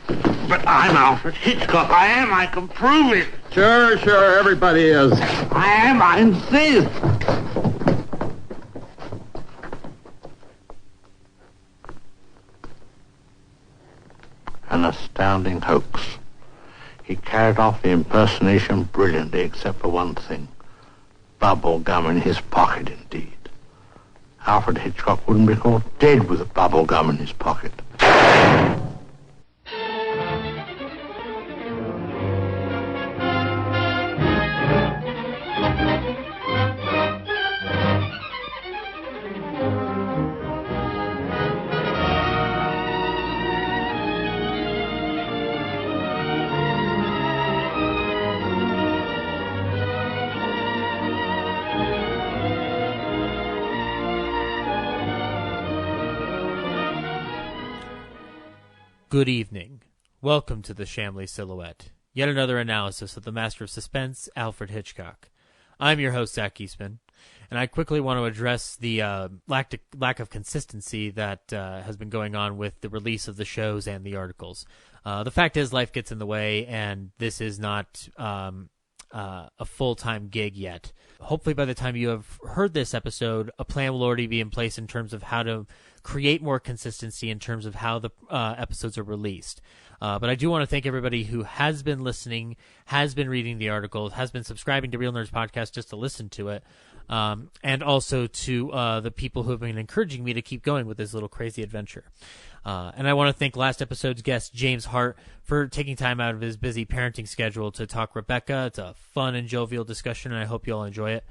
But I'm Alfred Hitchcock. I am. I can prove it. Sure, everybody is. I am. I insist. An astounding hoax. He carried off the impersonation brilliantly, except for one thing. Bubble gum in his pocket, indeed. Alfred Hitchcock wouldn't be caught dead with a bubble gum in his pocket. Good evening. Welcome to the Shamley Silhouette, yet another analysis of the master of suspense, Alfred Hitchcock. I'm your host, Zach Eastman, and I quickly want to address the lack of consistency that has been going on with the release of the shows and the articles. The fact is, life gets in the way, and this is not a full-time gig yet. Hopefully by the time you have heard this episode, a plan will already be in place in terms of how to create more consistency in terms of how the episodes are released. But I do want to thank everybody who has been listening, has been reading the articles, has been subscribing to Real Nerds Podcast just to listen to it, and also to the people who have been encouraging me to keep going with this little crazy adventure. And I want to thank last episode's guest, James Hart, for taking time out of his busy parenting schedule to talk Rebecca. It's a fun and jovial discussion, and I hope you all enjoy it.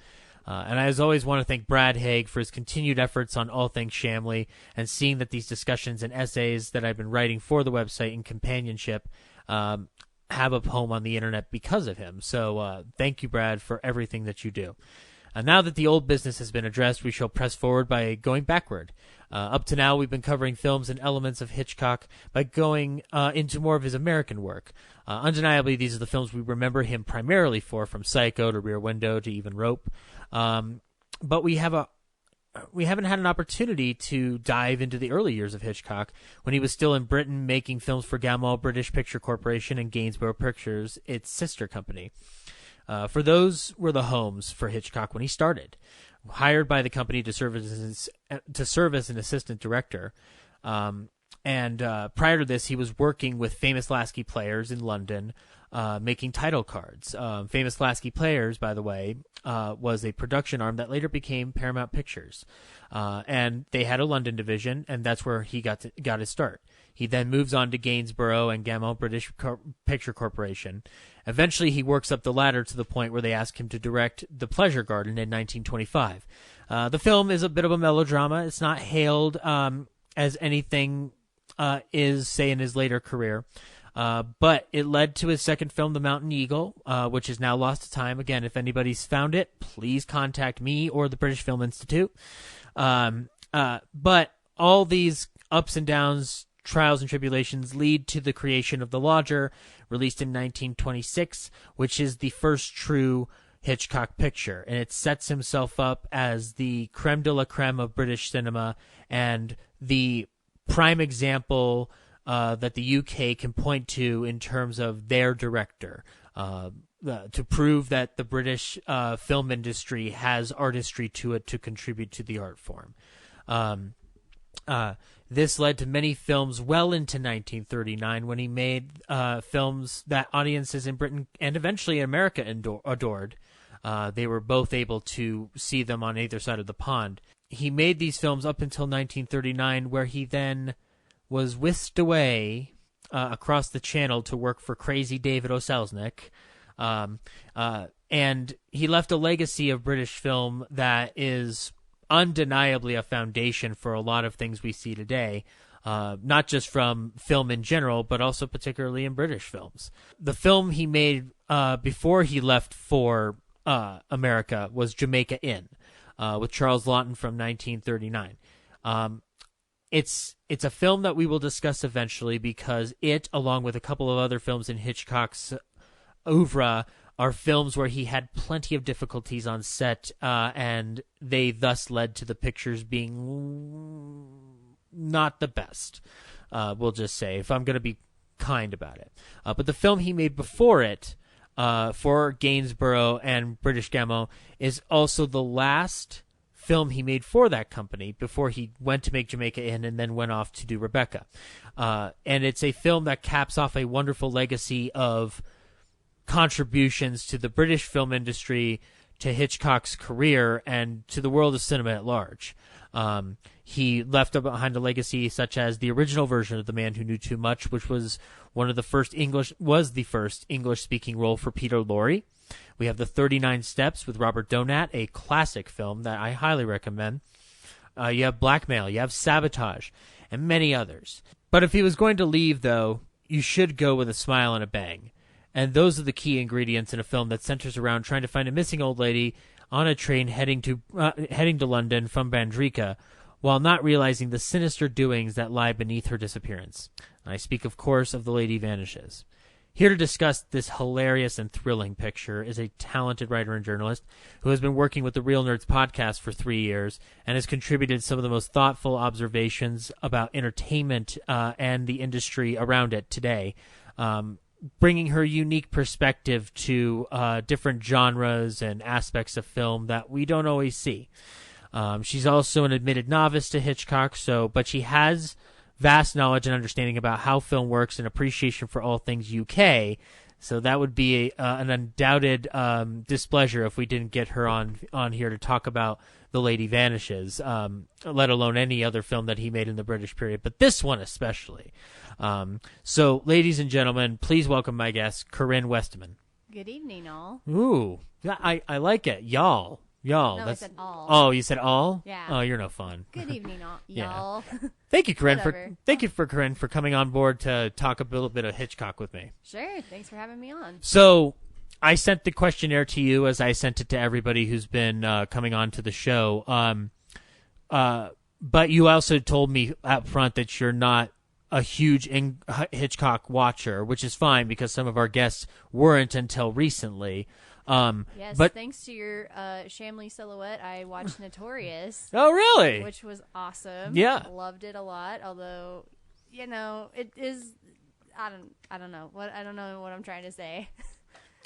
And I, as always, want to thank Brad Haig for his continued efforts on all things Shamley, and seeing that these discussions and essays that I've been writing for the website in companionship have a home on the internet because of him. So thank you, Brad, for everything that you do. Now that the old business has been addressed, we shall press forward by going backward. Up to now, we've been covering films and elements of Hitchcock by going into more of his American work. Undeniably, these are the films we remember him primarily for, from Psycho to Rear Window to even Rope. But we haven't had an opportunity to dive into the early years of Hitchcock, when he was still in Britain making films for Gamal British Picture Corporation and Gainsborough Pictures, its sister company. For those were the homes for Hitchcock when he started. Hired by the company to serve as an assistant director. And prior to this, he was working with Famous Lasky Players in London, making title cards. Famous Lasky Players, by the way, was a production arm that later became Paramount Pictures. And they had a London division, and that's where he got his start. He then moves on to Gainsborough and Gamal British Picture Corporation. Eventually, he works up the ladder to the point where they ask him to direct The Pleasure Garden in 1925. The film is a bit of a melodrama. It's not hailed as anything is, say, in his later career. But it led to his second film, The Mountain Eagle, which is now lost to time. Again, if anybody's found it, please contact me or the British Film Institute. But all these ups and downs, trials and tribulations, lead to the creation of The Lodger, released in 1926, which is the first true Hitchcock picture. And it sets himself up as the creme de la creme of British cinema, and the prime example that the UK can point to in terms of their director, to prove that the British film industry has artistry to it to contribute to the art form. This led to many films well into 1939, when he made films that audiences in Britain and eventually America adored. They were both able to see them on either side of the pond. He made these films up until 1939, where he then was whisked away across the channel to work for crazy David O. Selznick. And he left a legacy of British film that is undeniably a foundation for a lot of things we see today, not just from film in general, but also particularly in British films. The film he made before he left for America was Jamaica Inn, with Charles Laughton from 1939. It's a film that we will discuss eventually, because it, along with a couple of other films in Hitchcock's oeuvre, are films where he had plenty of difficulties on set, and they thus led to the pictures being not the best. We'll just say, if I'm going to be kind about it. But the film he made before it, for Gainsborough and British Gamma, is also the last film he made for that company before he went to make Jamaica Inn and then went off to do Rebecca. And it's a film that caps off a wonderful legacy of contributions to the British film industry, to Hitchcock's career, and to the world of cinema at large. He left behind a legacy such as the original version of The Man Who Knew Too Much, which was the first English-speaking role for Peter Lorre. We have The 39 Steps with Robert Donat, a classic film that I highly recommend. You have Blackmail, you have Sabotage, and many others. But if he was going to leave, though, you should go with a smile and a bang. And those are the key ingredients in a film that centers around trying to find a missing old lady on a train heading to London from Bandrika, while not realizing the sinister doings that lie beneath her disappearance. I speak, of course, of The Lady Vanishes. Here to discuss this hilarious and thrilling picture is a talented writer and journalist who has been working with the Real Nerds podcast for 3 years and has contributed some of the most thoughtful observations about entertainment and the industry around it today, bringing her unique perspective to different genres and aspects of film that we don't always see. She's also an admitted novice to Hitchcock, but she has vast knowledge and understanding about how film works and appreciation for all things UK. So that would be an undoubted displeasure if we didn't get her on here to talk about The Lady Vanishes, let alone any other film that he made in the British period, but this one especially. So, ladies and gentlemen, please welcome my guest, Corinne Westeman. Good evening, all. Ooh, I like it. Y'all. No, I said all. Oh, you said all? Yeah. Oh, you're no fun. Good evening, all. Y'all. Yeah. Thank you, Corinne, Corinne, for coming on board to talk a little bit of Hitchcock with me. Sure. Thanks for having me on. So, I sent the questionnaire to you as I sent it to everybody who's been coming on to the show. But you also told me up front that you're not a huge Hitchcock watcher, which is fine because some of our guests weren't until recently. Yes, but thanks to your Shamley silhouette, I watched Notorious. Oh, really? Which was awesome. Yeah. Loved it a lot, although, it is, I don't know what I'm trying to say.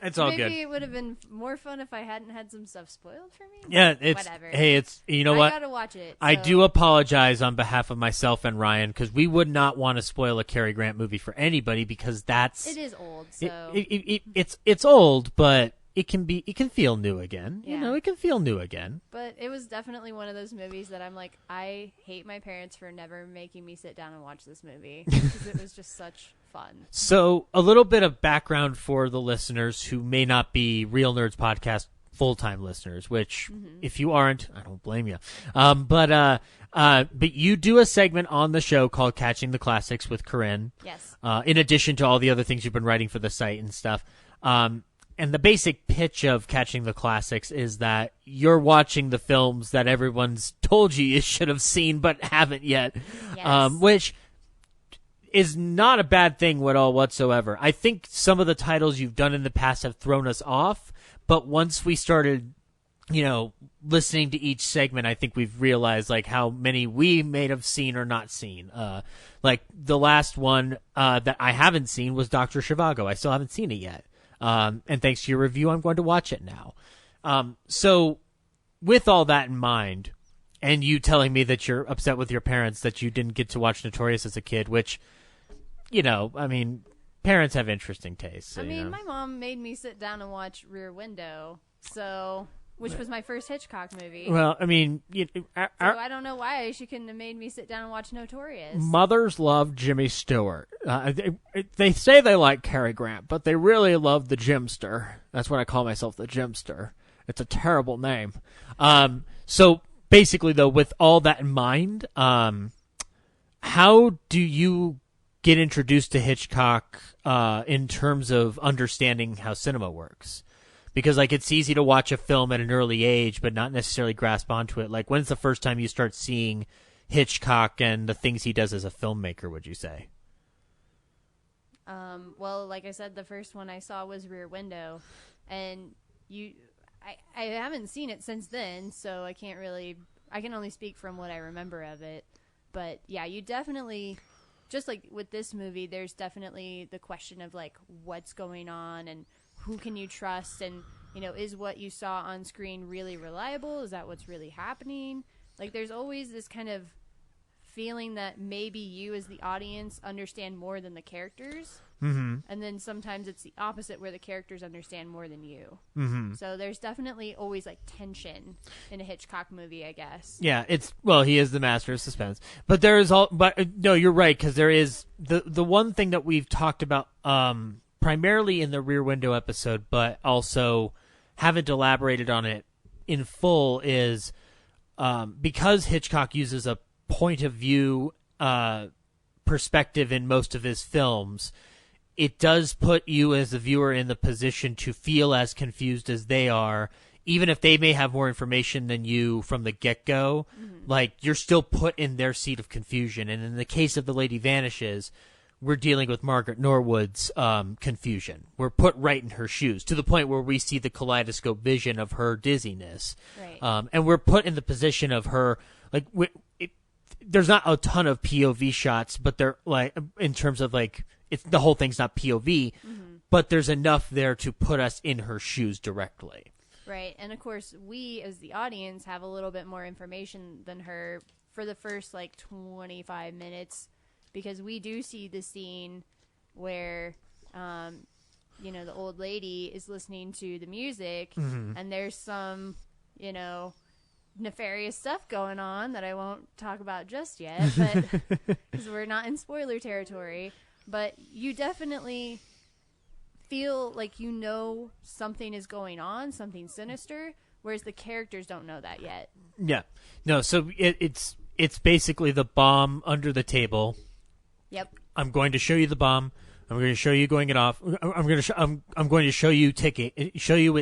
It's all good. Maybe it would have been more fun if I hadn't had some stuff spoiled for me. Yeah, whatever. Hey, you know what? I gotta watch it. I do apologize on behalf of myself and Ryan because we would not want to spoil a Cary Grant movie for anybody because it is old. So it's old, but it can feel new again. Yeah. It can feel new again. But it was definitely one of those movies that I'm like, I hate my parents for never making me sit down and watch this movie because it was just such fun. So a little bit of background for the listeners who may not be Real Nerds podcast full-time listeners, which if you aren't, I don't blame you. But you do a segment on the show called Catching the Classics with Corinne. Yes. In addition to all the other things you've been writing for the site and stuff. And the basic pitch of Catching the Classics is that you're watching the films that everyone's told you should have seen but haven't yet, yes. Which is not a bad thing at all whatsoever. I think some of the titles you've done in the past have thrown us off, but once we started, listening to each segment, I think we've realized like how many we may have seen or not seen. Like the last one that I haven't seen was Dr. Zhivago. I still haven't seen it yet. And thanks to your review, I'm going to watch it now. So with all that in mind, and you telling me that you're upset with your parents that you didn't get to watch Notorious as a kid, which, parents have interesting tastes. My mom made me sit down and watch Rear Window, which was my first Hitchcock movie. Well, so I don't know why she couldn't have made me sit down and watch Notorious. Mothers love Jimmy Stewart. They say they like Cary Grant, but they really love the Jimster. That's what I call myself, the Jimster. It's a terrible name. So basically, though, with all that in mind, how do you get introduced to Hitchcock in terms of understanding how cinema works? Because, it's easy to watch a film at an early age, but not necessarily grasp onto it. When's the first time you start seeing Hitchcock and the things he does as a filmmaker, would you say? Well, like I said, the first one I saw was Rear Window. And I haven't seen it since then, so I can only speak from what I remember of it. But, yeah, you definitely just like with this movie, there's definitely the question of like what's going on and who can you trust, and is what you saw on screen really reliable? Is that what's really happening? Like, there's always this kind of feeling that maybe you as the audience understand more than the characters. Mm-hmm. And then sometimes it's the opposite, where the characters understand more than you. Mm-hmm. So there's definitely always like tension in a Hitchcock movie, I guess. Yeah, he is the master of suspense. But no, you're right, because there is the one thing that we've talked about primarily in the Rear Window episode, but also haven't elaborated on it in full, is because Hitchcock uses a point of view perspective in most of his films, it does put you as the viewer in the position to feel as confused as they are, even if they may have more information than you from the get-go. Mm-hmm. Like, you're still put in their seat of confusion. And in the case of The Lady Vanishes, we're dealing with Margaret Norwood's confusion. We're put right in her shoes, to the point where we see the kaleidoscope vision of her dizziness. Right. And we're put in the position of her, like, there's not a ton of POV shots, but they're like, in terms of like, the whole thing's not POV, mm-hmm. but there's enough there to put us in her shoes directly. Right. And of course, we as the audience have a little bit more information than her for the first like 25 minutes, because we do see the scene where, the old lady is listening to the music, mm-hmm. and there's some, nefarious stuff going on that I won't talk about just yet, but because we're not in spoiler territory. But you definitely feel like something is going on, something sinister, whereas the characters don't know that yet. Yeah, no. So it's basically the bomb under the table. Yep. I'm going to show you the bomb. I'm going to show you going it off. I'm going to show you it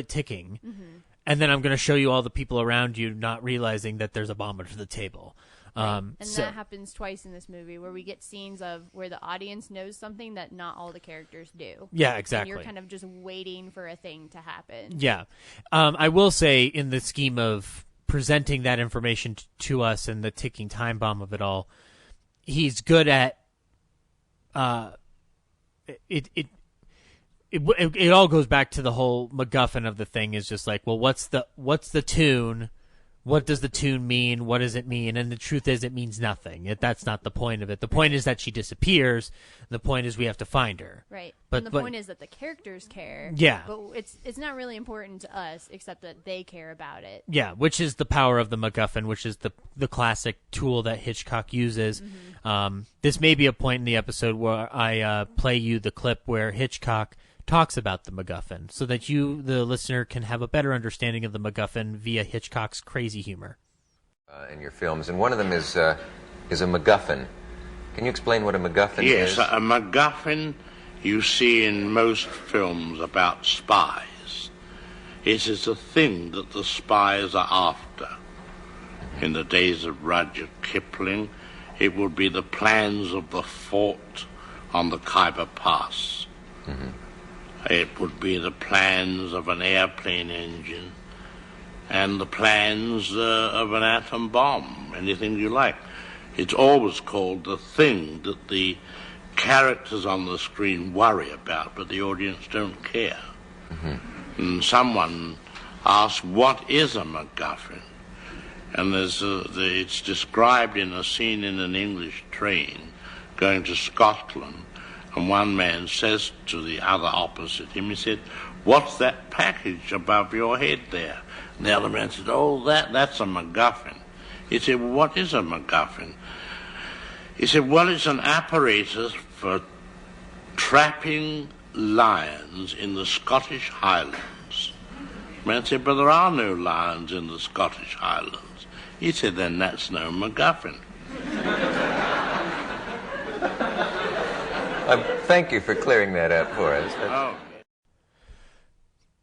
ticking. Mm-hmm. And then I'm going to show you all the people around you not realizing that there's a bomb under the table. Right. And that happens twice in this movie, where we get scenes of where the audience knows something that not all the characters do. Yeah, exactly. And you're kind of just waiting for a thing to happen. Yeah. I will say, in the scheme of presenting that information to us and the ticking time bomb of it all, he's good at It all goes back to the whole MacGuffin of the thing, is just like, well, what's the tune? What does the tune mean? What does it mean? And the truth is, it means nothing. That's not the point of it. The point is that she disappears. The point is we have to find her. Right. But the point is that the characters care. Yeah. But it's not really important to us, except that they care about it. Yeah, which is the power of the MacGuffin, which is the classic tool that Hitchcock uses. Mm-hmm. This may be a point in the episode where I play you the clip where Hitchcock talks about the MacGuffin, so that you, the listener, can have a better understanding of the MacGuffin via Hitchcock's crazy humor. In your films, and one of them is a MacGuffin. Can you explain what a MacGuffin is? Yes, a MacGuffin you see in most films about spies. It is a thing that the spies are after. In the days of Rudyard Kipling, it would be the plans of the fort on the Khyber Pass. Mm-hmm. It would be the plans of an airplane engine and the plans of an atom bomb, anything you like. It's always called the thing that the characters on the screen worry about, but the audience don't care. Mm-hmm. And someone asked, what is a MacGuffin? And it's described in a scene in an English train going to Scotland. And one man says to the other opposite him, he said, what's that package above your head there? And the other man said, oh, that's a MacGuffin. He said, well, what is a MacGuffin? He said, well, it's an apparatus for trapping lions in the Scottish Highlands. The man said, but there are no lions in the Scottish Highlands. He said, then that's no MacGuffin. Thank you for clearing that up for us. Oh.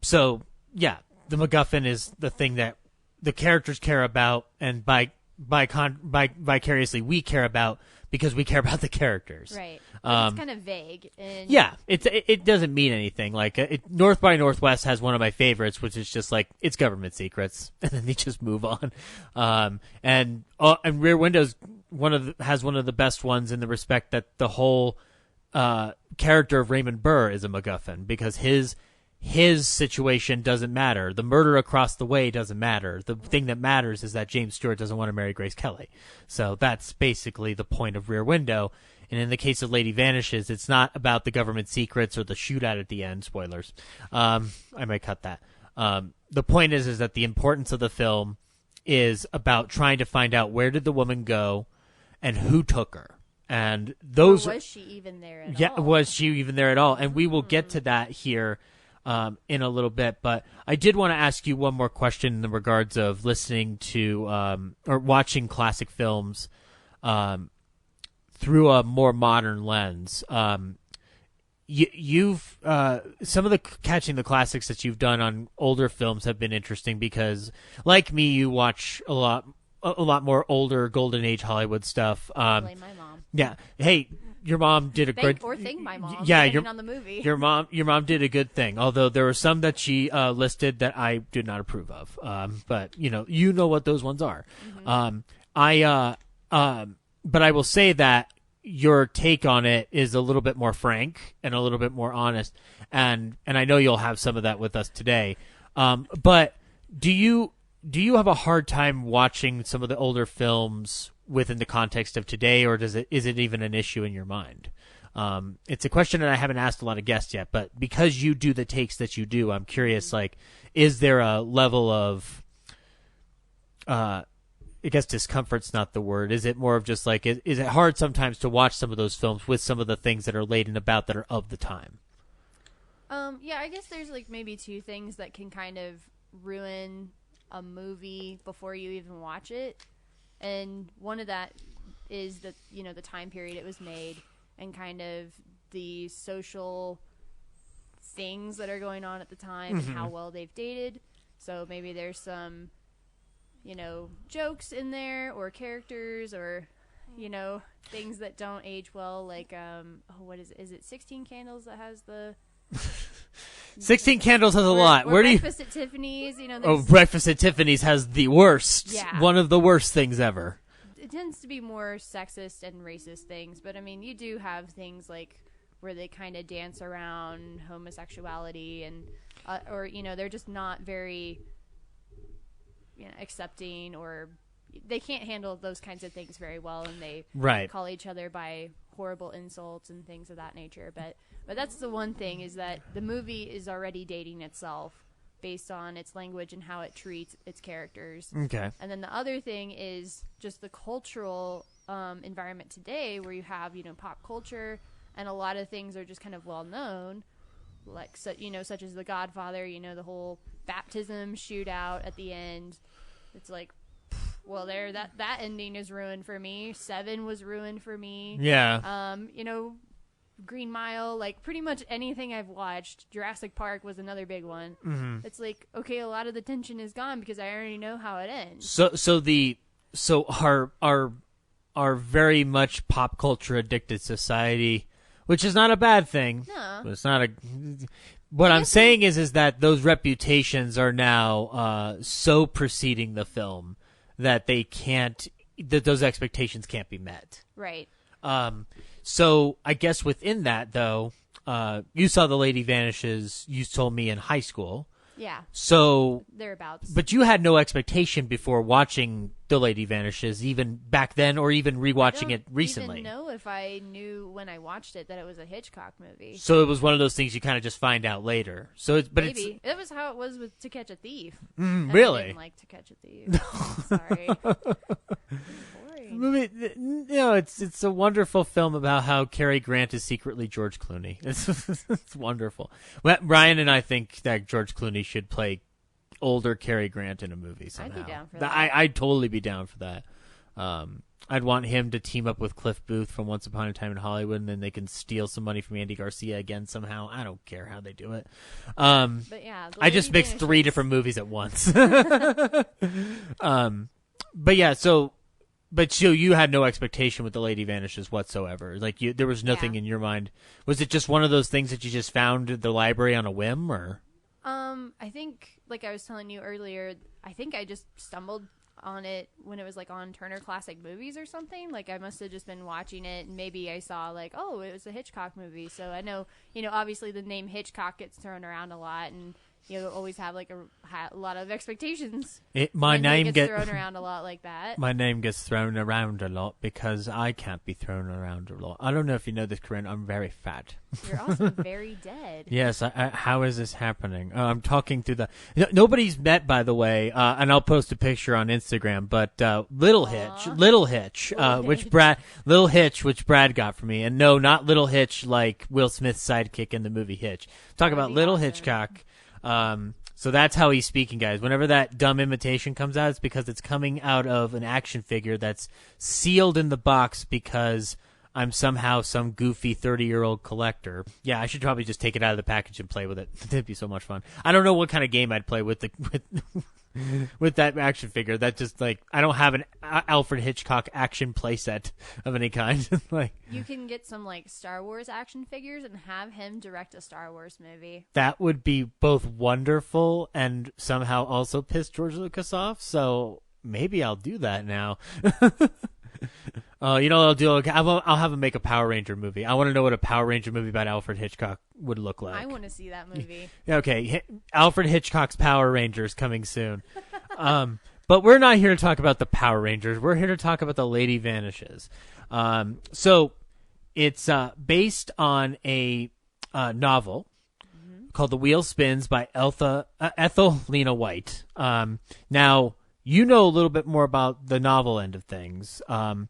So, yeah, the MacGuffin is the thing that the characters care about, and vicariously we care about, because we care about the characters. Right. It's kind of vague. And Yeah, it doesn't mean anything. Like North by Northwest has one of my favorites, which is just like it's government secrets, and then they just move on. And Rear Window's has one of the best ones in the respect that the whole character of Raymond Burr is a MacGuffin because his situation doesn't matter. The murder across the way doesn't matter. The thing that matters is that James Stewart doesn't want to marry Grace Kelly. So that's basically the point of Rear Window. And in the case of Lady Vanishes, it's not about the government secrets or the shootout at the end. Spoilers. I might cut that. The point is that the importance of the film is about trying to find out where did the woman go and who took her. And those was she even there at all? Yeah, was she even there at all? And we will get to that here in a little bit. But I did want to ask you one more question in the regards of listening to or watching classic films through a more modern lens. You've some of the catching the classics that you've done on older films have been interesting because, like me, you watch a lot more older Golden Age Hollywood stuff. Blame my mom. Yeah. Hey, your mom did a great. Or thank my mom. Yeah, on the movie. Your mom did a good thing. Although there were some that she listed that I did not approve of. But you know what those ones are. Mm-hmm. But I will say that your take on it is a little bit more frank and a little bit more honest, and I know you'll have some of that with us today. But do you have a hard time watching some of the older films within the context of today, or is it even an issue in your mind? It's a question that I haven't asked a lot of guests yet, but because you do the takes that you do, I'm curious, like, is there a level of, I guess discomfort's not the word. Is it more of just like, is it hard sometimes to watch some of those films with some of the things that are laden about that are of the time? Yeah, I guess there's like maybe two things that can kind of ruin a movie before you even watch it. And one of that is the time period it was made and kind of the social things that are going on at the time and how well they've dated. So maybe there's some, jokes in there or characters or, things that don't age well. Like, what is it? Is it 16 Candles that has the... 16 Candles has a lot. Where Breakfast at Tiffany's, Breakfast at Tiffany's has the worst. Yeah. One of the worst things ever. It tends to be more sexist and racist things, but I mean, you do have things like where they kind of dance around homosexuality and, or they're just not very, accepting, or they can't handle those kinds of things very well, and they call each other by horrible insults and things of that nature. But that's the one thing, is that the movie is already dating itself based on its language and how it treats its characters. Okay. And then the other thing is just the cultural environment today, where you have, pop culture, and a lot of things are just kind of well known, like, such as The Godfather, the whole baptism shootout at the end. It's like, well, that ending is ruined for me. Seven was ruined for me. Yeah. Green Mile, like pretty much anything I've watched. Jurassic Park was another big one. Mm-hmm. It's like, okay, a lot of the tension is gone because I already know how it ends. So our very much pop culture addicted society, which is not a bad thing. No. It's not a. What I'm saying is that those reputations are now so preceding the film that those expectations can't be met. Right. So I guess within that, though, you saw The Lady Vanishes, you told me, in high school. Yeah. So thereabouts. But you had no expectation before watching The Lady Vanishes, even back then, or even rewatching it recently. I don't even know if I knew when I watched it that it was a Hitchcock movie. So it was one of those things you kind of just find out later. So maybe it was how it was with To Catch a Thief. Really? I didn't like To Catch a Thief. Sorry. Movie, it's a wonderful film about how Cary Grant is secretly George Clooney. It's wonderful. Ryan and I think that George Clooney should play older Cary Grant in a movie somehow. I'd be down for that. I'd totally be down for that. I'd want him to team up with Cliff Booth from Once Upon a Time in Hollywood, and then they can steal some money from Andy Garcia again somehow. I don't care how they do it. But yeah, I just mixed 3 different movies at once. But yeah, so But so you had no expectation with The Lady Vanishes whatsoever. Like there was nothing in your mind. Was it just one of those things that you just found at the library on a whim, or? I think, like I was telling you earlier, I think I just stumbled on it when it was like on Turner Classic Movies or something. Like I must have just been watching it, and maybe I saw like, oh, it was a Hitchcock movie. So I know, obviously the name Hitchcock gets thrown around a lot, and you always have like a lot of expectations. My name gets thrown around a lot like that. My name gets thrown around a lot because I can't be thrown around a lot. I don't know if you know this, Corinne. I'm very fat. You're also very dead. Yes. How is this happening? I'm talking through the. Nobody's met, by the way, and I'll post a picture on Instagram. But Little Hitch, which Brad got for me, and no, not Little Hitch like Will Smith's sidekick in the movie Hitch. Talk about Little awesome. Hitchcock. So that's how he's speaking, guys. Whenever that dumb imitation comes out, it's because it's coming out of an action figure that's sealed in the box because I'm somehow some goofy 30-year-old collector. Yeah, I should probably just take it out of the package and play with it. It'd be so much fun. I don't know what kind of game I'd play with with that action figure. That just like I don't have an Alfred Hitchcock action playset of any kind. Like you can get some like Star Wars action figures and have him direct a Star Wars movie. That would be both wonderful and somehow also piss George Lucas off. So maybe I'll do that now. You know what I'll do? I'll have him make a Power Ranger movie. I want to know what a Power Ranger movie about Alfred Hitchcock would look like. I want to see that movie. Okay, Alfred Hitchcock's Power Rangers coming soon. But we're not here to talk about the Power Rangers. We're here to talk about The Lady Vanishes. So it's based on a novel called The Wheel Spins by Ethel Lena White. Now, you know a little bit more about the novel end of things. But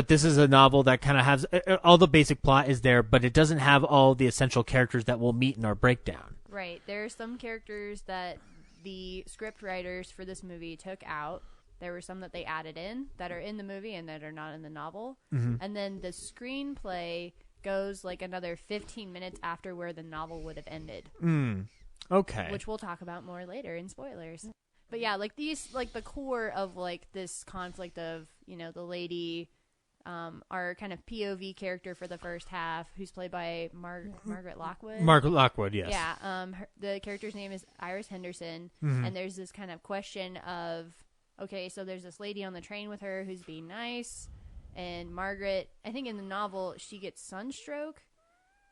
this is a novel that kind of has all the basic plot is there, but it doesn't have all the essential characters that we'll meet in our breakdown. Right. There are some characters that the script writers for this movie took out. There were some that they added in that are in the movie and that are not in the novel. Mm-hmm. And then the screenplay goes like another 15 minutes after where the novel would have ended. Okay. Which we'll talk about more later in spoilers. But yeah, like these, like the core of like this conflict of, the lady, our kind of POV character for the first half, who's played by Margaret Lockwood. Margaret Lockwood, yes. Yeah. The character's name is Iris Henderson, and there's this kind of question of, okay, so there's this lady on the train with her who's being nice, and Margaret, I think in the novel, she gets sunstroke,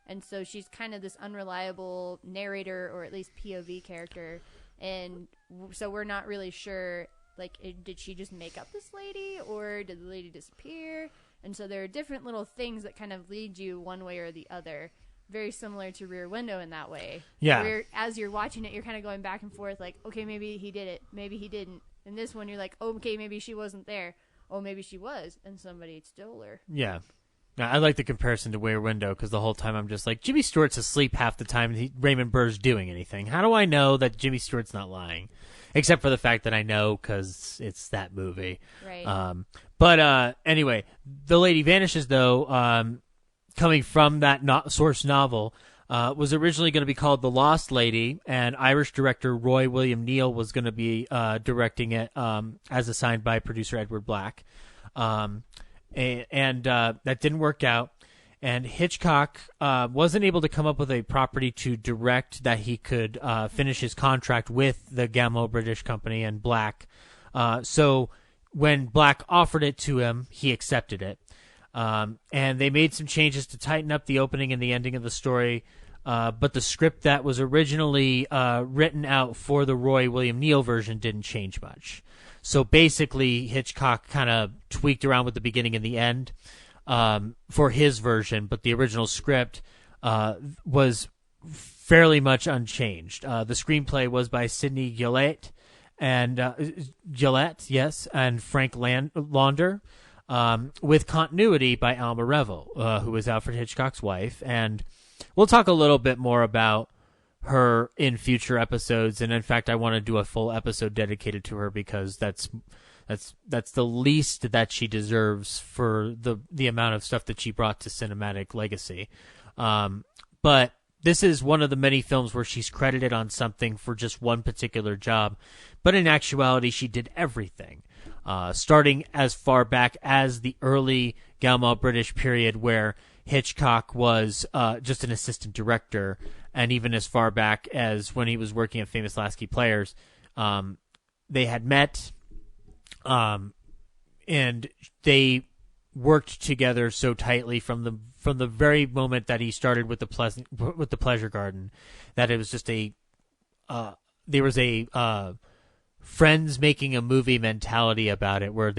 and so she's kind of this unreliable narrator, or at least POV character. And so we're not really sure, like, did she just make up this lady, or did the lady disappear? And so there are different little things that kind of lead you one way or the other. Very similar to Rear Window in that way. Yeah. Where as you're watching it, you're kind of going back and forth, like, okay, maybe he did it, maybe he didn't. In this one, you're like, oh, okay, maybe she wasn't there. Oh, maybe she was, and somebody stole her. Yeah. Now, I like the comparison to Rear Window because the whole time I'm just like, Jimmy Stewart's asleep half the time and Raymond Burr's doing anything. How do I know that Jimmy Stewart's not lying? Except for the fact that I know because it's that movie. Right. But anyway, The Lady Vanishes, though, coming from that source novel, was originally going to be called The Lost Lady, and Irish director Roy William Neill was going to be directing it as assigned by producer Edward Black. And that didn't work out. And Hitchcock wasn't able to come up with a property to direct that he could finish his contract with the Gameau British Company and Black. So when Black offered it to him, he accepted it. And they made some changes to tighten up the opening and the ending of the story. But the script that was originally written out for the Roy William Neill version didn't change much. So basically, Hitchcock kind of tweaked around with the beginning and the end for his version, but the original script was fairly much unchanged. The screenplay was by Sidney Gillette and and Frank Launder, with continuity by Alma Revel, who was Alfred Hitchcock's wife. And we'll talk a little bit more about her in future episodes, and in fact I want to do a full episode dedicated to her because that's the least that she deserves for the amount of stuff that she brought to cinematic legacy. But this is one of the many films where she's credited on something for just one particular job, but in actuality she did everything. starting as far back as the early Gaumont British period where Hitchcock was just an assistant director, and even as far back as when he was working at Famous Lasky Players. They had met, and they worked together so tightly from the very moment that he started with the Pleasure Garden, that it was just there was a friends making a movie mentality about it, where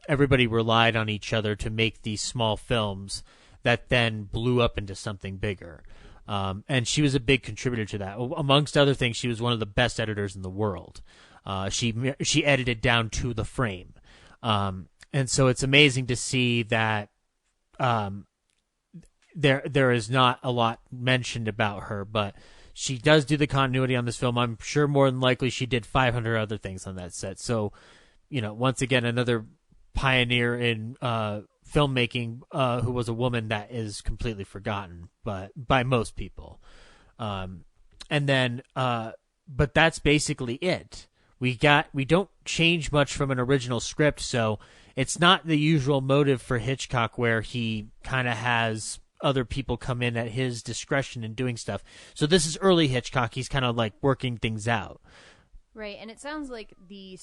everybody relied on each other to make these small films that then blew up into something bigger. And she was a big contributor to that. Amongst other things, she was one of the best editors in the world. She edited down to the frame. And so it's amazing to see that there is not a lot mentioned about her, but she does do the continuity on this film. I'm sure more than likely she did 500 other things on that set. So, once again, another pioneer in filmmaking who was a woman that is completely forgotten by most people. But that's basically it. We don't change much from an original script, so it's not the usual motive for Hitchcock where he kind of has other people come in at his discretion and doing stuff. So this is early Hitchcock. He's kind of like working things out. Right, and it sounds like the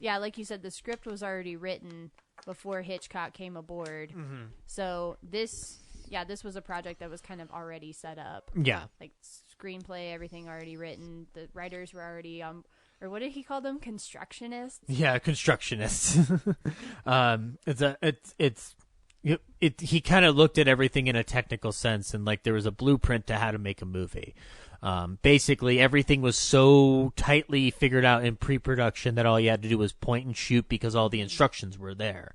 like you said, the script was already written before Hitchcock came aboard. Mm-hmm. So this was a project that was kind of already set up. Yeah. Like screenplay, everything already written. The writers were already or what did he call them? Constructionists? Yeah, constructionists. He kind of looked at everything in a technical sense, and like there was a blueprint to how to make a movie. Basically, everything was so tightly figured out in pre-production that all you had to do was point and shoot because all the instructions were there.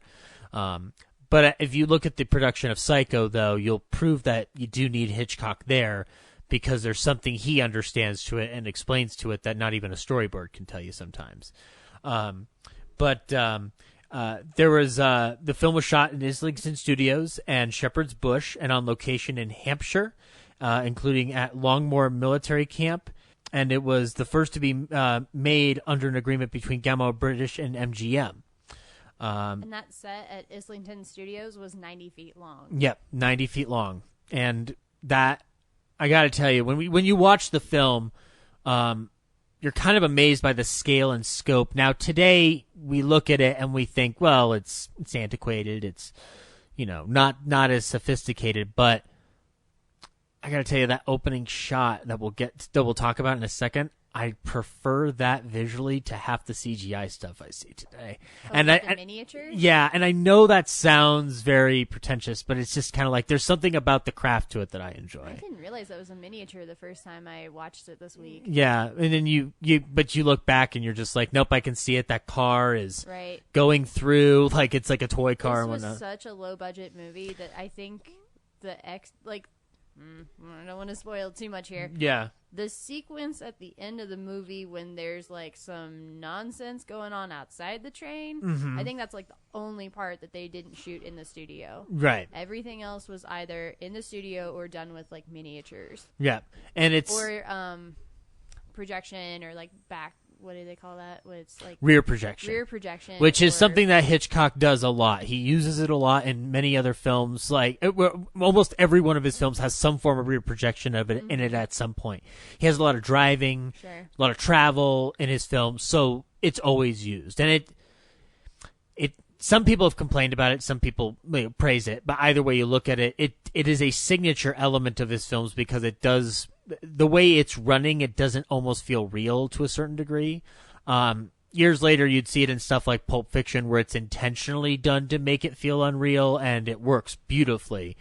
But if you look at the production of Psycho, though, you'll prove that you do need Hitchcock there because there's something he understands to it and explains to it that not even a storyboard can tell you sometimes. There was the film was shot in Islington Studios and Shepherd's Bush and on location in Hampshire, including at Longmoor Military Camp, and it was the first to be made under an agreement between Gaumont British and MGM. And that set at Islington Studios was 90 feet long. Yep, 90 feet long. And that, I got to tell you, when you watch the film, you're kind of amazed by the scale and scope. Now, today, we look at it and we think, well, it's antiquated. It's, not as sophisticated. But I got to tell you, that opening shot that we'll talk about in a second, I prefer that visually to half the CGI stuff I see today. And the miniatures? Yeah, and I know that sounds very pretentious, but it's just kind of like there's something about the craft to it that I enjoy. I didn't realize that was a miniature the first time I watched it this week. Yeah, and then you look back and you're just like, nope, I can see it. That car is going through like it's like a toy car. This was such a low budget movie that I think I don't want to spoil too much here. Yeah. The sequence at the end of the movie when there's like some nonsense going on outside the train, mm-hmm. I think that's like the only part that they didn't shoot in the studio. Right. Everything else was either in the studio or done with like miniatures. Yeah. And it's projection or like back, what do they call that? It's like rear projection. Which is something that Hitchcock does a lot. He uses it a lot in many other films. Almost every one of his films has some form of rear projection of it in it at some point. He has a lot of driving, a lot of travel in his films, so it's always used. And it some people have complained about it, some people praise it, but either way you look at it, it is a signature element of his films because it does. The way it's running, it doesn't almost feel real to a certain degree. Years later, you'd see it in stuff like Pulp Fiction, where it's intentionally done to make it feel unreal, and it works beautifully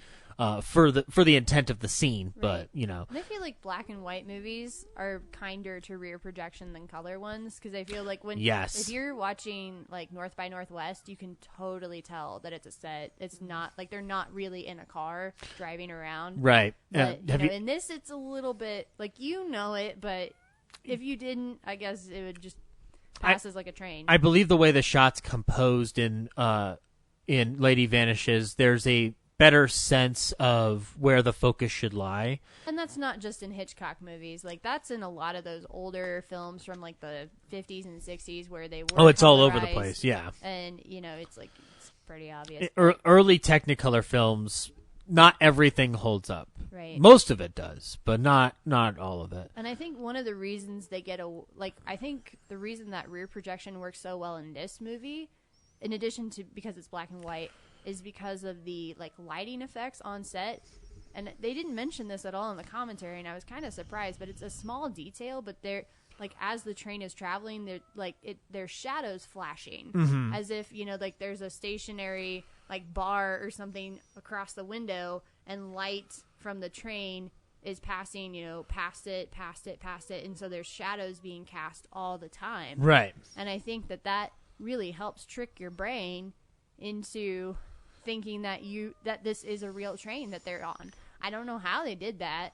for the intent of the scene. Right. But and I feel like black and white movies are kinder to rear projection than color ones, because I feel like if you're watching like North by Northwest, you can totally tell that it's a set. It's not like they're not really in a car driving around. Right. But in this, it's a little bit like it, but if you didn't, I guess it would just pass as like a train. I believe the way the shot's composed in Lady Vanishes, there's a better sense of where the focus should lie. And that's not just in Hitchcock movies. Like, that's in a lot of those older films from, like, the 50s and 60s where they were Oh, it's all over the colorized. place, yeah. And, it's like, it's pretty obvious. Early Technicolor films, not everything holds up. Right. Most of it does, but not all of it. And I think one of the reasons they get I think the reason that rear projection works so well in this movie, in addition to because it's black and white, is because of the, like, lighting effects on set. And they didn't mention this at all in the commentary, and I was kind of surprised, but it's a small detail, but they're, like, as the train is traveling, they're, like, there's shadows flashing, as if, like, there's a stationary, like, bar or something across the window, and light from the train is passing, past it, and so there's shadows being cast all the time. Right. And I think that really helps trick your brain into thinking that this is a real train that they're on. I don't know how they did that.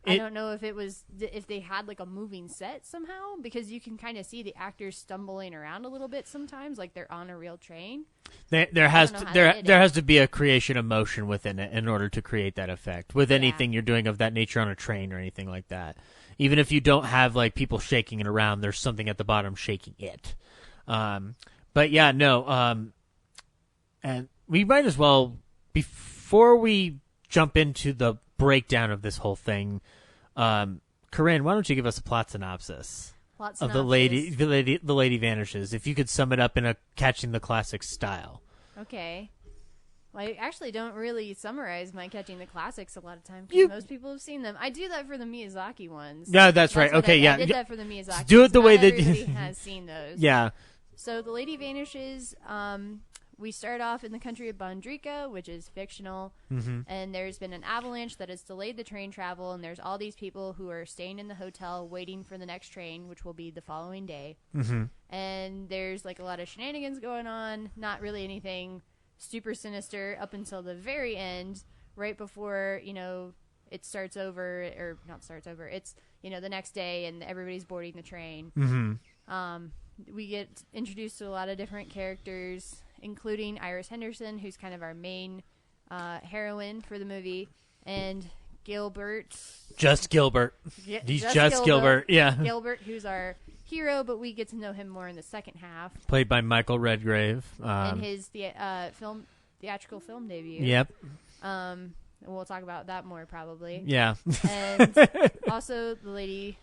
I don't know if they had, like, a moving set somehow, because you can kind of see the actors stumbling around a little bit sometimes, like they're on a real train. There has to be a creation of motion within it in order to create that effect. With anything you're doing of that nature on a train or anything like that, even if you don't have, like, people shaking it around, there's something at the bottom shaking it. But yeah, no. And we might as well, before we jump into the breakdown of this whole thing, Corinne, why don't you give us a plot synopsis of the Lady Vanishes? If you could sum it up in a Catching the Classics style. Okay. Well, I actually don't really summarize my Catching the Classics a lot of times because most people have seen them. I do that for the Miyazaki ones. Yeah, that's right. Okay, I did that for the Miyazaki. Do it the way that everybody has seen those. Yeah. So the Lady Vanishes. We start off in the country of Bandrika, which is fictional, and there's been an avalanche that has delayed the train travel, and there's all these people who are staying in the hotel waiting for the next train, which will be the following day. And there's, like, a lot of shenanigans going on, not really anything super sinister up until the very end, right before, it starts over, or not starts over, it's, the next day, and everybody's boarding the train. We get introduced to a lot of different characters, including Iris Henderson, who's kind of our main heroine for the movie, and Gilbert. Just Gilbert. Yeah, He's just Gilbert. Yeah. Gilbert, who's our hero, but we get to know him more in the second half. Played by Michael Redgrave. In his theatrical film debut. Yep. We'll talk about that more probably. Yeah. And also the lady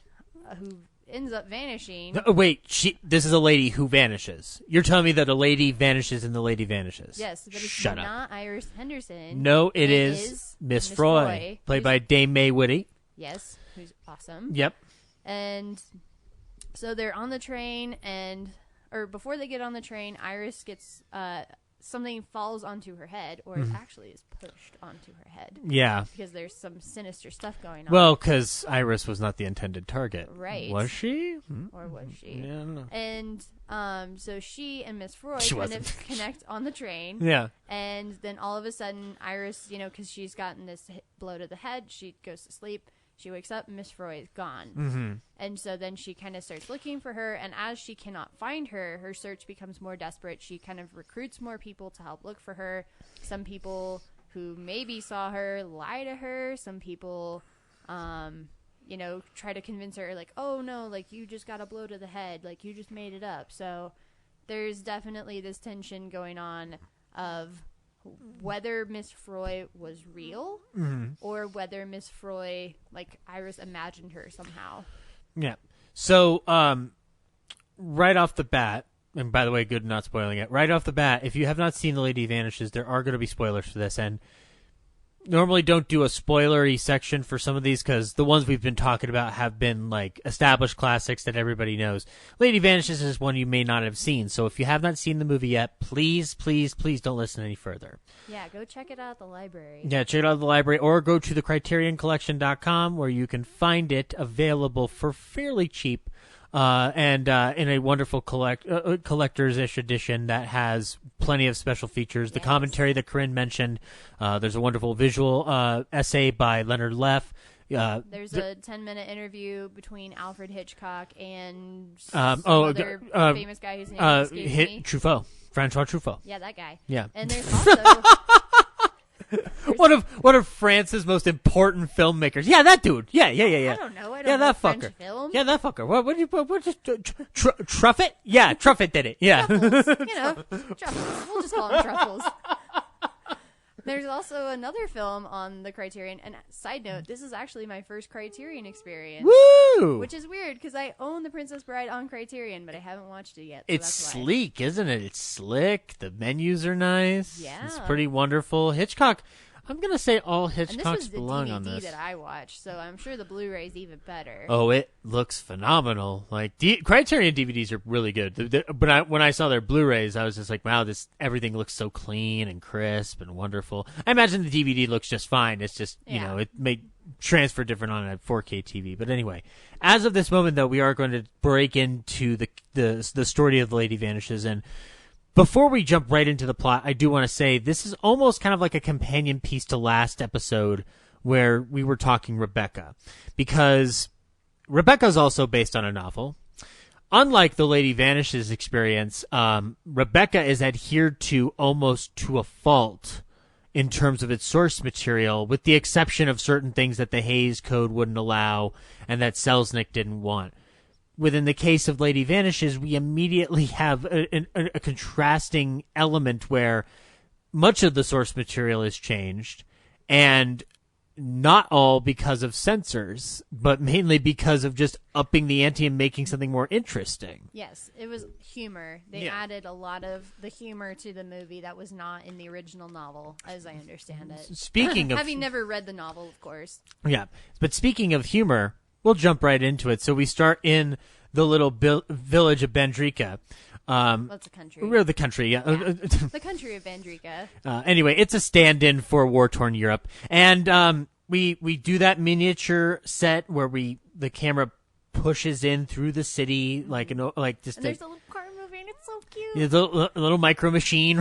who ends up vanishing. No, wait, this is a lady who vanishes. You're telling me that a lady vanishes in The Lady Vanishes? Yes, but it's Shut up. not Iris Henderson. No, it is Miss Froy, played by Dame Mae Whitty. Yes, who's awesome. Yep. And so they're on the train, or before they get on the train, Iris gets something falls onto her head, or it actually is pushed onto her head. Yeah. Because there's some sinister stuff going on. Well, because Iris was not the intended target. Right. Was she? Or was she? Yeah, I don't know. And so she and Miss Froy She kind wasn't. of connect on the train. Yeah. And then all of a sudden, Iris, because she's gotten this blow to the head, she goes to sleep. She wakes up, and Miss Froy is gone. And so then she kind of starts looking for her, and as she cannot find her, her search becomes more desperate. She kind of recruits more people to help look for her. Some people who maybe saw her lie to her. Some people, try to convince her, like, oh, no, like, you just got a blow to the head. Like, you just made it up. So there's definitely this tension going on of whether Miss Froy was real or whether Miss Froy, like, Iris imagined her somehow. Yeah. So, right off the bat, and by the way, good not spoiling it, right off the bat, if you have not seen The Lady Vanishes, there are going to be spoilers for this, and normally don't do a spoilery section for some of these because the ones we've been talking about have been, like, established classics that everybody knows. Lady Vanishes is one you may not have seen, so if you have not seen the movie yet, please, please, please don't listen any further. Yeah, go check it out at the library. Yeah, check it out at the library, or go to thecriterioncollection.com where you can find it available for fairly cheap and in a wonderful collector's-ish edition that has plenty of special features. The commentary that Corinne mentioned, there's a wonderful visual essay by Leonard Leff. There's a 10-minute interview between Alfred Hitchcock and other famous guy whose name escapes me. Truffaut. Francois Truffaut. Yeah, that guy. Yeah. And there's also One of France's most important filmmakers. Yeah, that dude. Yeah. I don't know. I don't Yeah, know that French fucker. film. Yeah, that fucker. What just Truffet? Yeah, Truffet did it. Yeah. Truffles, truffles. We'll just call them truffles. There's also another film on the Criterion. And side note, this is actually my first Criterion experience. Woo! Which is weird because I own The Princess Bride on Criterion, but I haven't watched it yet. So It's that's why. sleek, isn't it? It's slick. The menus are nice. Yeah. It's pretty wonderful. Hitchcock. I'm gonna say all And this Hitchcocks was the belong DVD on this. that I watched, so I'm sure the Blu-ray's even better. Oh, it looks phenomenal. Like Criterion DVDs are really good. But when I saw their Blu-rays, I was just like, wow, everything looks so clean and crisp and wonderful. I imagine the DVD looks just fine. It's just it may transfer different on a 4K TV. But anyway, as of this moment, though, we are going to break into the story of Lady Vanishes. And before we jump right into the plot, I do want to say this is almost kind of like a companion piece to last episode where we were talking Rebecca, because Rebecca is also based on a novel. Unlike the Lady Vanishes experience, Rebecca is adhered to almost to a fault in terms of its source material, with the exception of certain things that the Hays Code wouldn't allow and that Selznick didn't want. Within the case of Lady Vanishes, we immediately have a contrasting element where much of the source material is changed, and not all because of censors, but mainly because of just upping the ante and making something more interesting. Yes, it was humor. They added a lot of the humor to the movie that was not in the original novel, as I understand it. Speaking of... Having never read the novel, of course. Yeah, but speaking of humor, we'll jump right into it. So we start in the little village of Bandrika. That's a country. We're the country, yeah. The country of Bandrika. Anyway, it's a stand-in for war-torn Europe. And we do that miniature set where the camera pushes in through the city like just And there's a little car moving. It's so cute. Yeah, a little micro machine.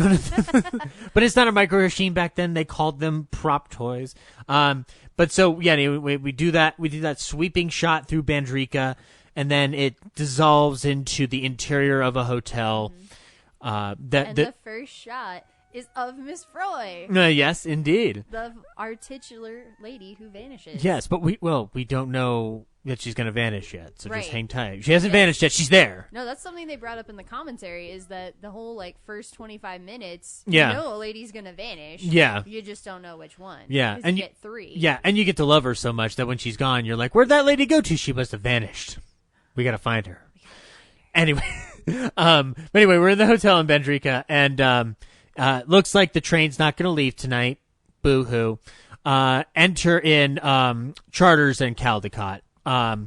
But it's not a micro machine back then. They called them prop toys. But so, yeah, anyway, we do that. We do that sweeping shot through Bandrika, and then it dissolves into the interior of a hotel. The first shot is of Miss Froy. Yes, indeed. Our titular lady who vanishes. Yes, but we don't know that she's going to vanish yet, so Right. just hang tight. She hasn't vanished yet. She's there. No, that's something they brought up in the commentary, is that the whole first 25 minutes, Yeah. you know a lady's going to vanish. Yeah. You just don't know which one. Yeah, 'Cause and you you get 3. Yeah, and you get to love her so much that when she's gone, you're like, where'd that lady go to? She must have vanished. We got to find her. Anyway, but anyway, we're in the hotel in Bandrika, and looks like the train's not going to leave tonight. Boo-hoo. Enter in Charters and Caldecott. Oh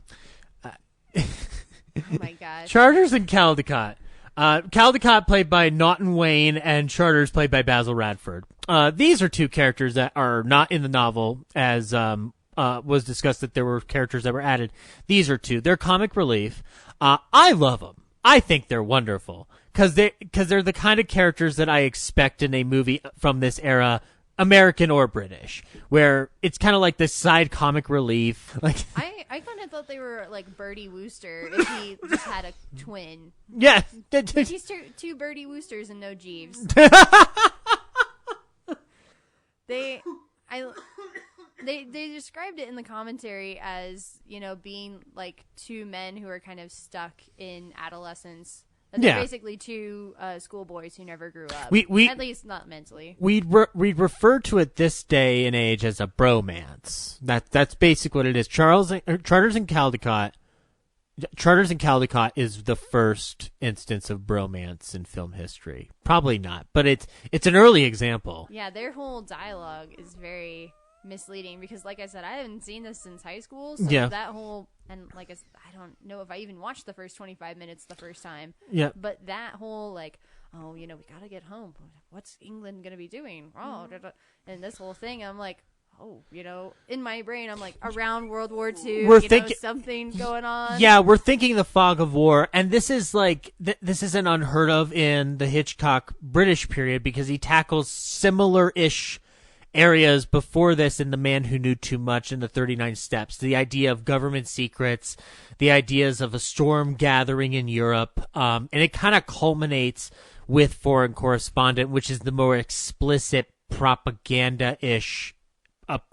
my gosh. Charters and Caldecott. Caldecott played by Naughton Wayne, and Charters played by Basil Radford. These are two characters that are not in the novel, as was discussed that there were characters that were added. These are two. They're comic relief. I love them. I think they're wonderful because they're the kind of characters that I expect in a movie from this era, American or British, where it's kind of like this side comic relief. Like I kind of thought they were like Bertie Wooster if he just had a twin. yeah, He's two Bertie Woosters and no Jeeves. They described it in the commentary as, being like two men who are kind of stuck in adolescence. And they're basically two schoolboys who never grew up. We at least not mentally. We'd refer to it this day and age as a bromance. That's basically what it is. Charters and Caldecott. Charters and Caldecott is the first instance of bromance in film history. Probably not, but it's an early example. Yeah, their whole dialogue is very misleading because, like I said, I haven't seen this since high school. So that whole, and like I don't know if I even watched the first 25 minutes the first time. Yeah. But that whole we gotta get home. What's England gonna be doing? Oh, and this whole thing, I'm like, in my brain, I'm like, around World War II, we're thinking something going on. Yeah, we're thinking the fog of war, and this is like this isn't unheard of in the Hitchcock British period because he tackles similar-ish areas before this in The Man Who Knew Too Much and the 39 Steps. The idea of government secrets, the ideas of a storm gathering in Europe, and it kind of culminates with Foreign Correspondent, which is the more explicit propaganda-ish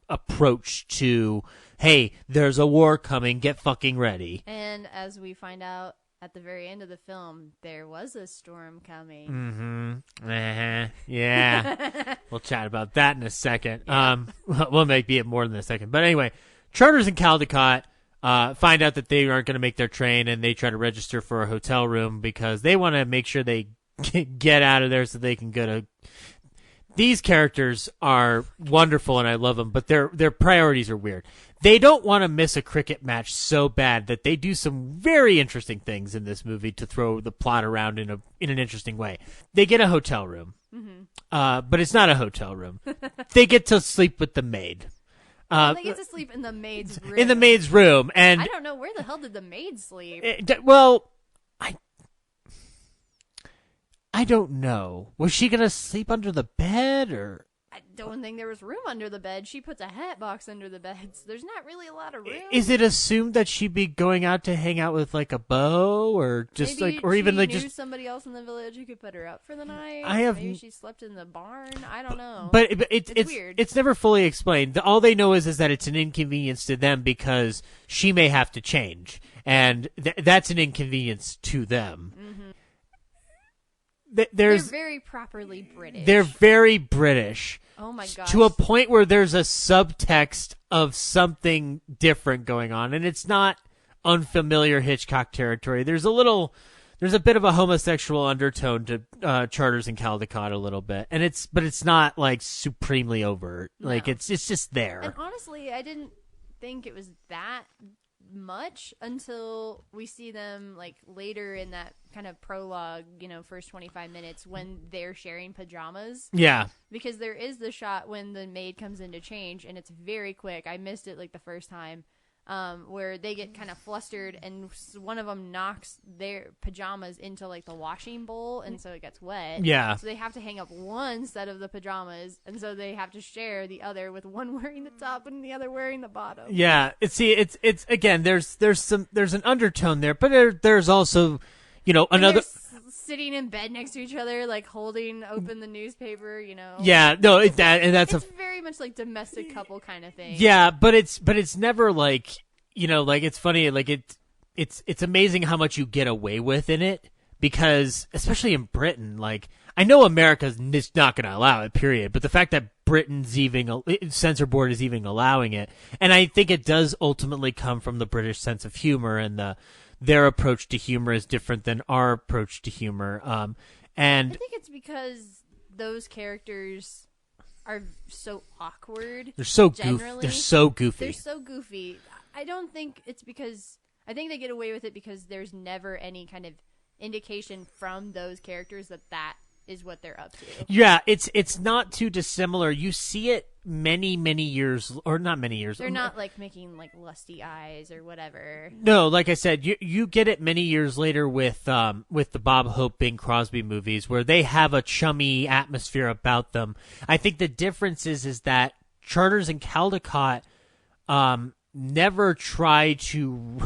approach to, hey, there's a war coming, get fucking ready. And as we find out at the very end of the film, there was a storm coming. Mm-hmm. Yeah. We'll chat about that in a second. Yeah. We'll be it more than a second. But anyway, Charters and Caldecott find out that they aren't going to make their train, and they try to register for a hotel room because they want to make sure they get out of there so they can go to... These characters are wonderful, and I love them, but their priorities are weird. They don't want to miss a cricket match so bad that they do some very interesting things in this movie to throw the plot around in an interesting way. They get a hotel room, but it's not a hotel room. They get to sleep with the maid. They get to sleep in the maid's room. In the maid's room, and I don't know, where the hell did the maid sleep? I don't know. Was she going to sleep under the bed, or? I don't think there was room under the bed. She puts a hat box under the bed, so there's not really a lot of room. Is it assumed that she'd be going out to hang out with like a beau, or just maybe like, or even like knew just somebody else in the village who could put her up for the night? Maybe she slept in the barn. I don't know. But it's weird. It's never fully explained. All they know is that it's an inconvenience to them because she may have to change, and that's an inconvenience to them. Mm-hmm. They're very properly British. They're very British. Oh my gosh. To a point where there's a subtext of something different going on, and it's not unfamiliar Hitchcock territory. There's a bit of a homosexual undertone to Charters and Caldecott a little bit, but it's not like supremely overt. No. Like it's just there. And honestly, I didn't think it was that much until we see them like later in that kind of prologue, first 25 minutes when they're sharing pajamas. Yeah. Because there is the shot when the maid comes in to change, and it's very quick. I missed it like the first time, where they get kind of flustered, and one of them knocks their pajamas into like the washing bowl, and so it gets wet. Yeah. So they have to hang up one set of the pajamas, and so they have to share the other with one wearing the top and the other wearing the bottom. Yeah. It's again, there's an undertone there, but there's also, another. Sitting in bed next to each other, like holding open the newspaper, Yeah, no, it's very much like domestic couple kind of thing. Yeah, but it's never like, like it's funny, like it's amazing how much you get away with in it, because especially in Britain, like I know America's not going to allow it, period, but the fact that Britain's censor board is even allowing it, and I think it does ultimately come from the British sense of humor, and their approach to humor is different than our approach to humor. And I think it's because those characters are so awkward. They're so goofy. They're so goofy. I don't think it's because... I think they get away with it because there's never any kind of indication from those characters that is what they're up to. Yeah, it's not too dissimilar. You see it many years, or not many years. They're not like making like lusty eyes or whatever. No, like I said, you get it many years later with the Bob Hope, Bing Crosby movies, where they have a chummy atmosphere about them. I think the difference is that Charters and Caldecott never try to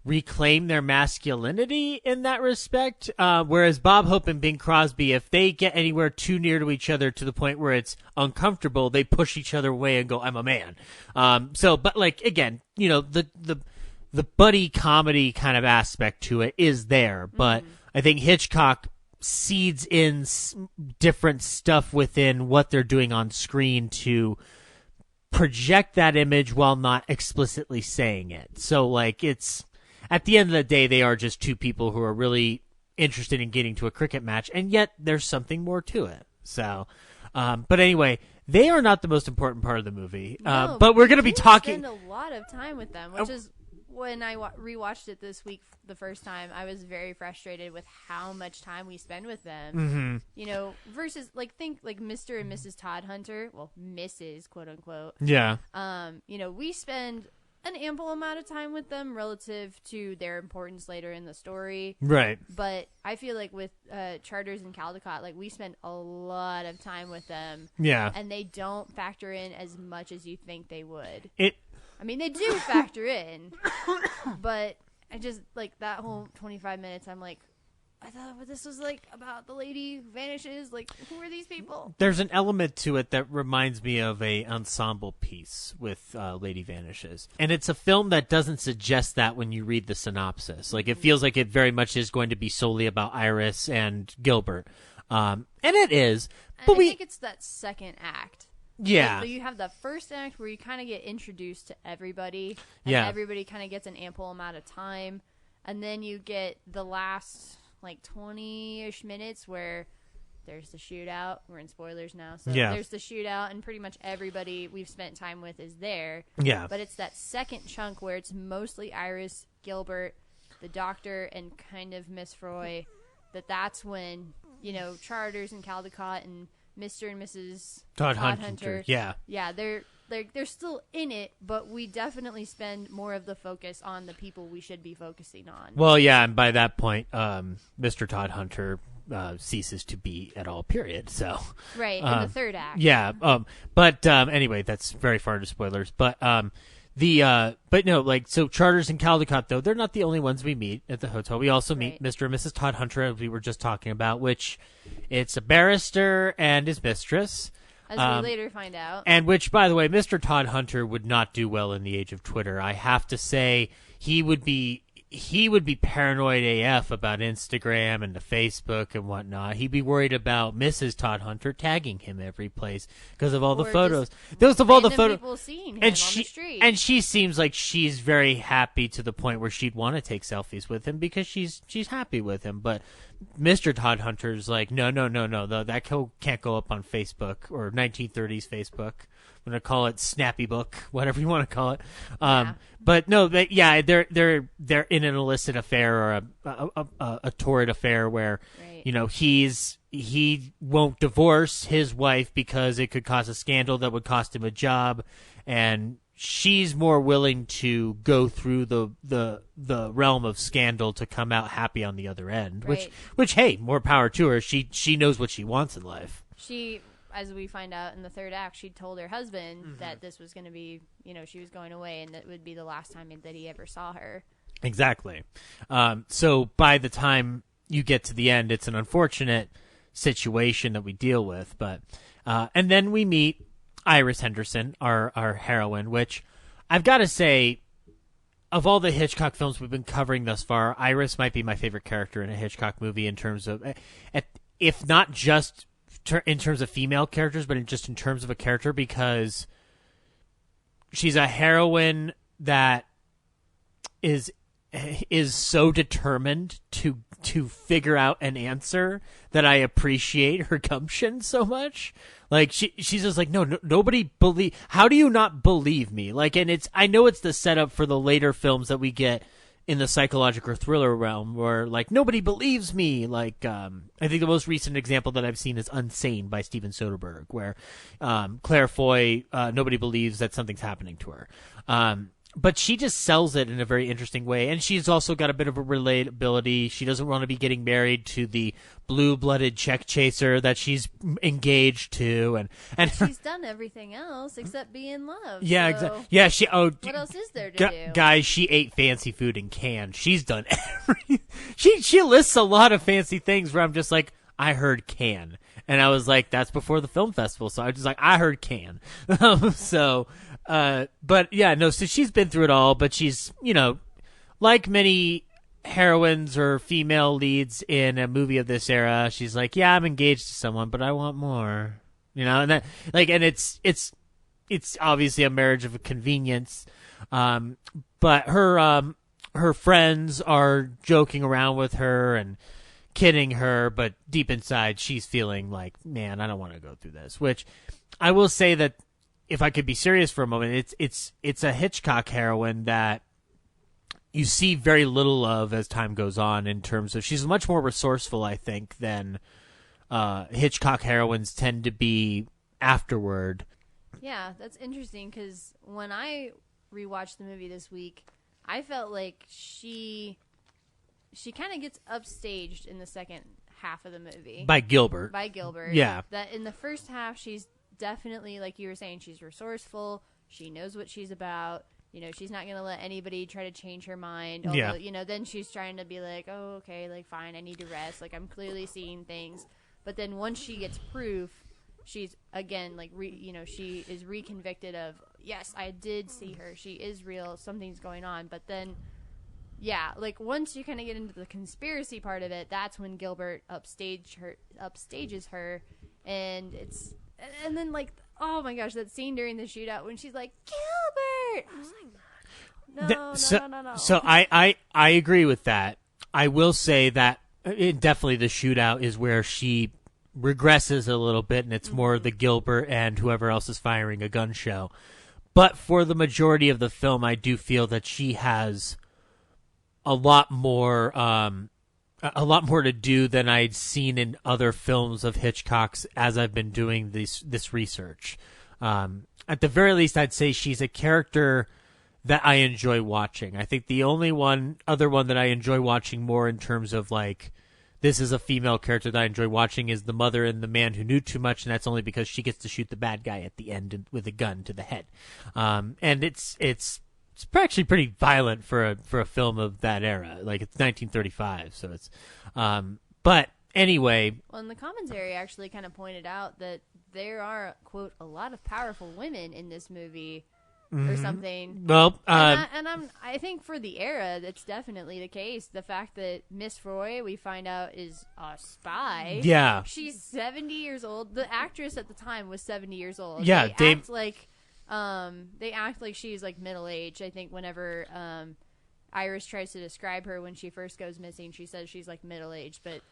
reclaim their masculinity in that respect, whereas Bob Hope and Bing Crosby, if they get anywhere too near to each other to the point where it's uncomfortable, they push each other away and go, "I'm a man." But like again, the buddy comedy kind of aspect to it is there, but I think Hitchcock seeds in different stuff within what they're doing on screen to project that image while not explicitly saying it. So like it's, at the end of the day, they are just two people who are really interested in getting to a cricket match, and yet there's something more to it. So, but anyway, they are not the most important part of the movie. No, but we're going to be talking. Spend a lot of time with them, which is when I rewatched it this week the first time. I was very frustrated with how much time we spend with them. Mm-hmm. Versus think like Mr. and Mrs. Todhunter, well, Mrs. quote unquote. Yeah. We spend an ample amount of time with them relative to their importance later in the story. Right. But I feel like with Charters and Caldecott, like we spend a lot of time with them. Yeah. And they don't factor in as much as you think they would. They do factor in, but I just like that whole 25 minutes. I'm like, I thought this was like about the lady who vanishes. Like, who are these people? There's an element to it that reminds me of a ensemble piece with Lady Vanishes. And it's a film that doesn't suggest that when you read the synopsis. Like, it feels like it very much is going to be solely about Iris and Gilbert. And it is. But I think it's that second act. Yeah. Like, you have the first act where you kind of get introduced to everybody. And Yeah. everybody kind of gets an ample amount of time. And then you get the last, like, 20-ish minutes where there's the shootout. We're in spoilers now. So Yeah. there's the shootout, and pretty much everybody we've spent time with is there. Yeah. But it's that second chunk where it's mostly Iris, Gilbert, the doctor, and kind of Miss Froy. That's when, you know, Charters and Caldecott and Mr. and Mrs. Todd Hunter. Yeah. Yeah, they're still in it, but we definitely spend more of the focus on the people we should be focusing on. Well, yeah, and by that point, Mr. Todd Hunter ceases to be at all, period. So Right, in the third act. Yeah, but anyway, that's very far into spoilers. But but no, like, so Charters and Caldecott, though, they're not the only ones we meet at the hotel. We also meet Right. Mr. and Mrs. Todd Hunter, as we were just talking about, which it's a barrister and his mistress. As we later find out. And which, by the way, Mr. Todd Hunter would not do well in the age of Twitter. I have to say, he would be paranoid AF about Instagram and the Facebook and whatnot. He'd be worried about Mrs. Todd Hunter tagging him every place because of all the Or photos. just Those of all the random photos. people seeing him And on she the street. and she seems like she's very happy to the point where she'd want to take selfies with him because she's happy with him. But Mr. Todd Hunter's like, no, that can't go up on Facebook or 1930s Facebook. I'm gonna call it Snappy Book, whatever you want to call it. But no, they're in an illicit affair or a torrid affair where Right. you know he won't divorce his wife because it could cause a scandal that would cost him a job, and she's more willing to go through the realm of scandal to come out happy on the other end. Right. Which hey, more power to her. She knows what she wants in life. She, as we find out in the third act, she told her husband that this was going to be, you know, she was going away and that would be the last time that he ever saw her. Exactly. So by the time you get to the end, it's an unfortunate situation that we deal with. But and then we meet Iris Henderson, our heroine, which I've got to say, of all the Hitchcock films we've been covering thus far, Iris might be my favorite character in a Hitchcock movie in terms of, if not just in terms of female characters, but just in terms of a character, because she's a heroine that is so determined to figure out an answer that I appreciate her gumption so much. Like she's just like, no, nobody believe. How do you not believe me? Like, and I know it's the setup for the later films that we get in the psychological thriller realm, where like nobody believes me. Like I think the most recent example that I've seen is Unsane by Steven Soderbergh, where Claire Foy, nobody believes that something's happening to her. But she just sells it in a very interesting way. And she's also got a bit of a relatability. She doesn't want to be getting married to the blue-blooded check chaser that she's engaged to. And She's done everything else except be in love. yeah, so exactly. Yeah, what else is there to do? Guys, she ate fancy food in Cannes. She's done everything. She lists a lot of fancy things where I'm just like, I heard Cannes. And I was like, that's before the film festival. So I was just like, I heard Cannes. But yeah, no, so she's been through it all, but she's, you know, like many heroines or female leads in a movie of this era, she's like, yeah, I'm engaged to someone, but I want more, you know, and that, like, and it's obviously a marriage of convenience. But her friends are joking around with her and kidding her, but deep inside she's feeling like, man, I don't want to go through this. Which I will say that if I could be serious for a moment, it's a Hitchcock heroine that you see very little of as time goes on, in terms of she's much more resourceful, I think, than Hitchcock heroines tend to be afterward. Yeah, that's interesting, because when I rewatched the movie this week, I felt like she kind of gets upstaged in the second half of the movie. By Gilbert. Yeah. That in the first half, she's definitely, like you were saying, she's resourceful. She knows what she's about. she's not going to let anybody try to change her mind. Yeah. Although, then she's trying to be like, oh, okay, like, fine, I need to rest. Like, I'm clearly seeing things. But then once she gets proof, she's, again, like, she is reconvicted of, yes, I did see her. She is real. Something's going on. But then, yeah, like, once you kind of get into the conspiracy part of it, that's when Gilbert upstages her. And then, like, oh my gosh, that scene during the shootout when she's like, Gilbert! I was like, no. So I agree with that. I will say that definitely the shootout is where she regresses a little bit, and it's more the Gilbert and whoever else is firing a gun show. But for the majority of the film, I do feel that she has a lot more to do than I'd seen in other films of Hitchcock's as I've been doing this research. At the very least, I'd say she's a character that I enjoy watching. I think the only other one that I enjoy watching more in terms of, like, this is a female character that I enjoy watching is the mother in The Man Who Knew Too Much, and that's only because she gets to shoot the bad guy at the end with a gun to the head. And it's actually pretty violent for a film of that era. Like, it's 1935, so it's but anyway. Well, and the commentary actually kind of pointed out that there are, quote, a lot of powerful women in this movie or something. Well, I think for the era, that's definitely the case. The fact that Miss Froy, we find out, is a spy. Yeah. She's 70 years old. The actress at the time was 70 years old. Yeah, they act like she's, like, middle-aged. I think whenever Iris tries to describe her when she first goes missing, she says she's, like, middle-aged. But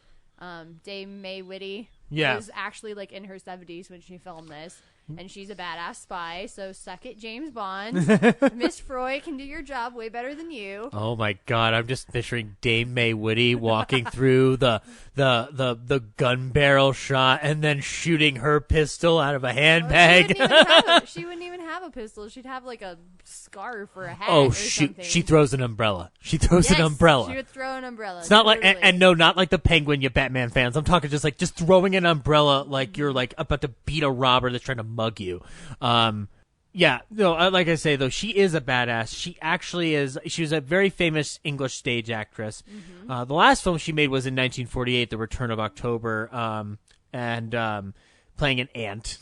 Dame May Whitty was actually, like, in her 70s when she filmed this. And she's a badass spy, so suck it, James Bond. Miss Froy can do your job way better than you. Oh my God! I'm just picturing Dame May Whitty walking through the gun barrel shot and then shooting her pistol out of a handbag. She wouldn't even have a pistol. She'd have, like, a scarf or a hat. Oh or shoot! something. She throws an umbrella. She throws an umbrella. She would throw an umbrella. It's not totally. like and no, not like the Penguin, you Batman fans. I'm talking just throwing an umbrella like you're like about to beat a robber that's trying to mug you. Yeah, no, like I say though, she is a badass. She actually is. She was a very famous English stage actress. The last film she made was in 1948, The Return of October, and playing an aunt.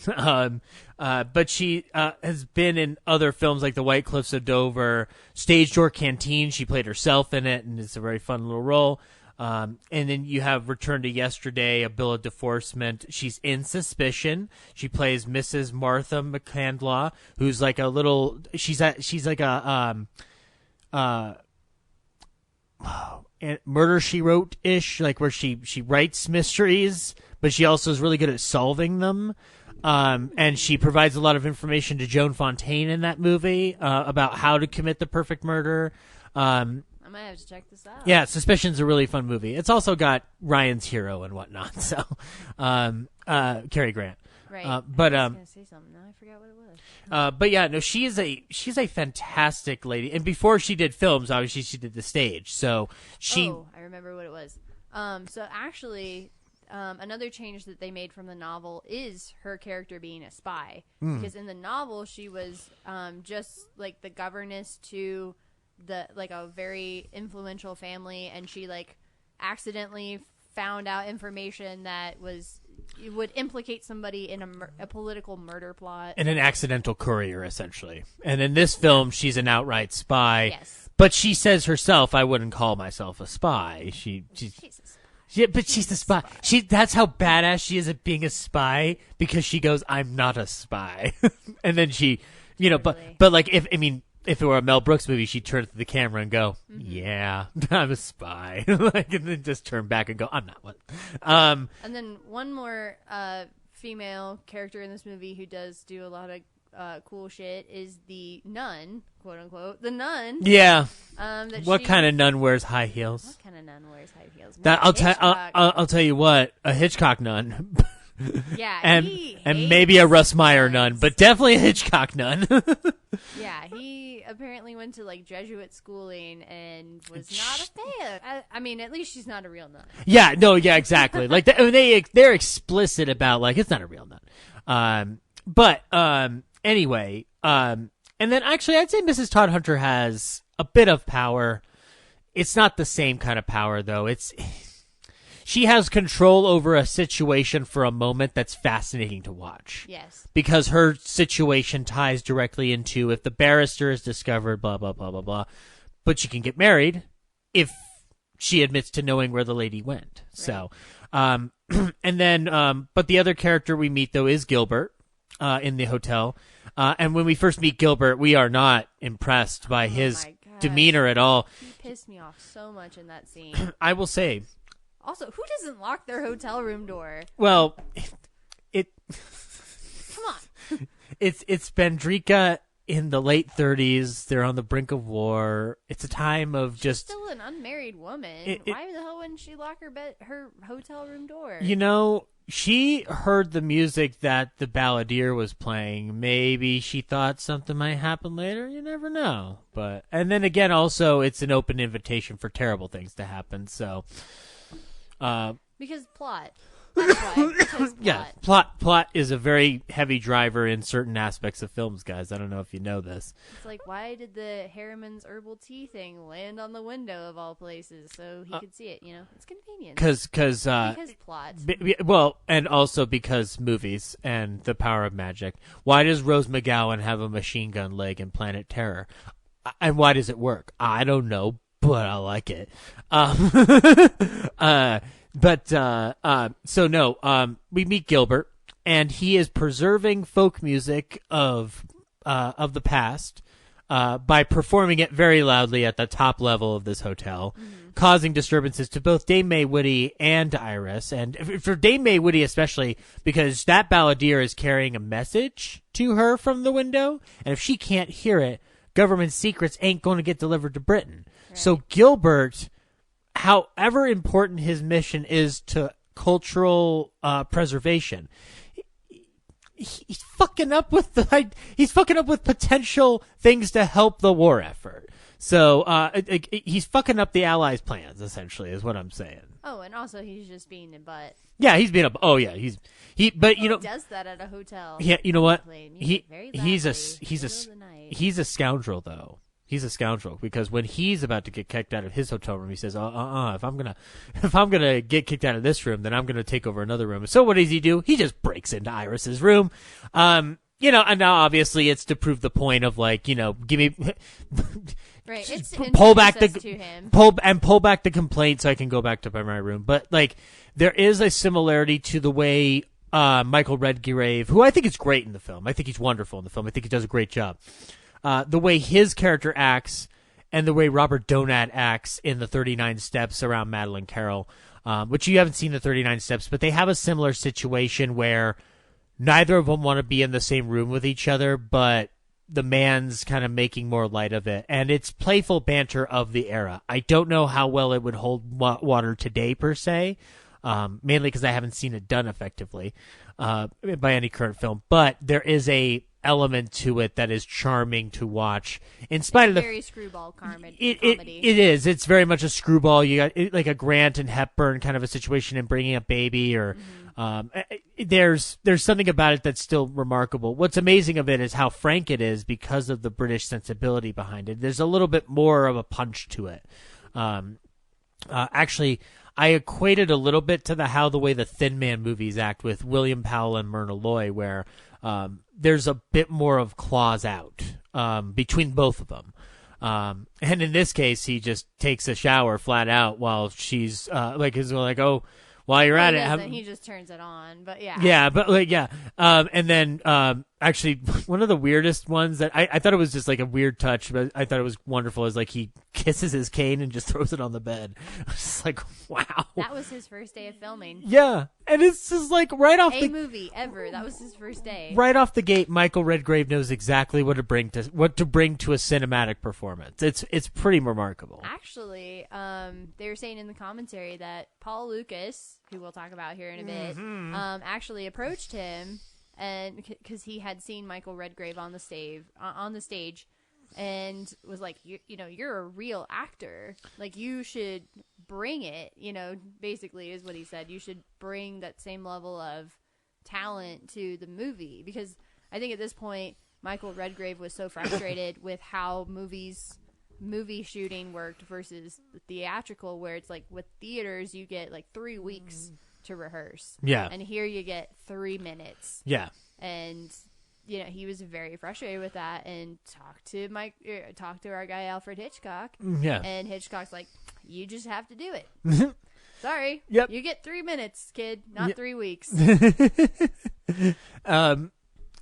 But she has been in other films like The White Cliffs of Dover, Stage Door Canteen. She played herself in it, and it's a very fun little role. And then you have Return to Yesterday, A Bill of Divorcement. She's in Suspicion. She plays Mrs. Martha McCandlaw, who's like a little. She's like a Murder She Wrote ish, like where she writes mysteries, but she also is really good at solving them. And she provides a lot of information to Joan Fontaine in that movie about how to commit the perfect murder. I might have to check this out. Yeah, Suspicion's a really fun movie. It's also got Ryan's Hero and whatnot. So, Cary Grant. Right. But I was gonna say something. Now I forgot what it was. but yeah, no, she's a fantastic lady. And before she did films, obviously she did the stage. So I remember what it was. So actually, another change that they made from the novel is her character being a spy. Because in the novel, she was just like the governess to a very influential family, and she like accidentally found out information that would implicate somebody in a political murder plot. And an accidental courier, essentially. And in this film, she's an outright spy. Yes. But she says herself, I wouldn't call myself a spy. She's a spy. Yeah, but she's a spy. That's how badass she is at being a spy, because she goes, I'm not a spy. And then she, but like, if it were a Mel Brooks movie, she'd turn to the camera and go, yeah, I'm a spy. And then just turn back and go, I'm not one. And then one more female character in this movie who does do a lot of cool shit is the nun, quote unquote. The nun. Yeah. What kind of nun wears high heels? What kind of nun wears high heels? I'll tell you what, a Hitchcock nun. Yeah, and maybe a Russ Meyer nun, but definitely a Hitchcock nun. Yeah, he apparently went to like Jesuit schooling and was not a fan. I mean, at least she's not a real nun. Yeah, no, yeah, exactly. Like they're explicit about like it's not a real nun. But anyway, And then actually, I'd say Mrs. Todd Hunter has a bit of power. It's not the same kind of power, though. She has control over a situation for a moment that's fascinating to watch. Yes. Because her situation ties directly into if the barrister is discovered, blah, blah, blah, blah, blah. But she can get married if she admits to knowing where the lady went. Right. So, and then, but the other character we meet, though, is Gilbert in the hotel. And when we first meet Gilbert, we are not impressed by his demeanor at all. He pissed me off so much in that scene. I will say. Also, who doesn't lock their hotel room door? Well, Come on. It's Bandrika in the late 30s. They're on the brink of war. It's a time of just... She's still an unmarried woman. Why the hell wouldn't she lock her hotel room door? You know, she heard the music that the balladeer was playing. Maybe she thought something might happen later. You never know. And then again, also, it's an open invitation for terrible things to happen, so... because plot. That's why. Because plot. Yeah, plot is a very heavy driver in certain aspects of films, guys. I don't know if you know this. It's like, why did the Harriman's herbal tea thing land on the window of all places so he could see it? You know, it's convenient. Because plot. Well, and also because movies and the power of magic. Why does Rose McGowan have a machine gun leg in Planet Terror? And why does it work? I don't know, but I like it. We meet Gilbert, and he is preserving folk music of the past by performing it very loudly at the top level of this hotel, causing disturbances to both Dame May Whitty and Iris. And for Dame May Whitty especially, because that balladeer is carrying a message to her from the window, and if she can't hear it, government secrets ain't going to get delivered to Britain. Right. So Gilbert, however important his mission is to cultural preservation, he's fucking up with potential things to help the war effort. So he's fucking up the Allies' plans, essentially, is what I'm saying. Oh, and also he's just being a butt. Yeah, he's being a. Oh yeah, But you know, he does that at a hotel. Yeah, you know what? He's a scoundrel though. He's a scoundrel because when he's about to get kicked out of his hotel room, he says, if I'm gonna get kicked out of this room, then I'm gonna take over another room. So what does he do? He just breaks into Iris's room. And now obviously it's to prove the point of give me right. It's pull back the complaint so I can go back to my room. But there is a similarity to the way Michael Redgrave, who I think is great in the film. I think he's wonderful in the film. I think he does a great job. The way his character acts and the way Robert Donat acts in the 39 Steps around Madeleine Carroll, which you haven't seen the 39 Steps, but they have a similar situation where neither of them want to be in the same room with each other, but the man's kind of making more light of it. And it's playful banter of the era. I don't know how well it would hold water today, per se, mainly because I haven't seen it done effectively by any current film. But there is a element to it that is charming to watch in spite of the very screwball comedy. It is. It's very much a screwball. You got like a Grant and Hepburn kind of a situation in Bringing Up Baby, or there's something about it that's still remarkable. What's amazing of it is how frank it is because of the British sensibility behind it. There's a little bit more of a punch to it. Actually, I equated a little bit to the way the Thin Man movies act with William Powell and Myrna Loy, where there's a bit more of claws out between both of them. And in this case, he just takes a shower flat out while she's while you're at it. He just turns it on, but yeah. Yeah, but and then actually one of the weirdest ones that I thought it was just like a weird touch, but I thought it was wonderful, is he kisses his cane and just throws it on the bed. I was just like, wow. That was his first day of filming. Yeah, and it's just right off the movie ever. That was his first day. Right off the gate, Michael Redgrave knows exactly what to bring to a cinematic performance. It's pretty remarkable. Actually, they were saying in the commentary that Paul Lucas, who we'll talk about here in a bit, actually approached him, and because he had seen Michael Redgrave on the stage, and was like, you're a real actor. You should bring it. Basically is what he said. You should bring that same level of talent to the movie, because I think at this point Michael Redgrave was so frustrated with how movie shooting worked versus the theatrical, where it's like with theaters you get like 3 weeks to rehearse. Yeah. And here you get 3 minutes. Yeah. And he was very frustrated with that, and talked to our guy Alfred Hitchcock. Yeah. And Hitchcock's like, you just have to do it. Sorry. Yep. You get 3 minutes, kid, not 3 weeks.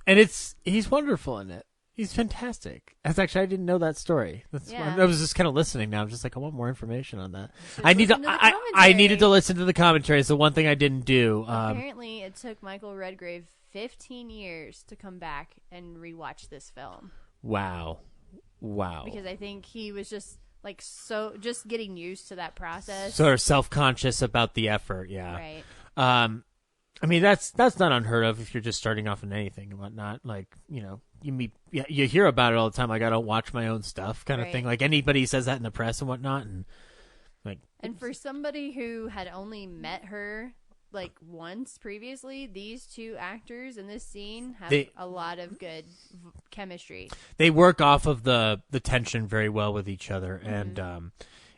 And he's wonderful in it. He's fantastic. I didn't know that story. I was just kind of listening now. I'm just like, I want more information on that. I needed to listen to the commentary. It's the one thing I didn't do. Apparently, it took Michael Redgrave 15 years to come back and rewatch this film. Wow. Because I think he was just just getting used to that process. Sort of self-conscious about the effort. Yeah. Right. I mean, that's not unheard of if you're just starting off in anything and whatnot. Like, you hear about it all the time. Like, I don't watch my own stuff kind of thing. Like, anybody says that in the press and whatnot. And for somebody who had only met her like once previously, these two actors in this scene have a lot of good chemistry. They work off of the tension very well with each other, and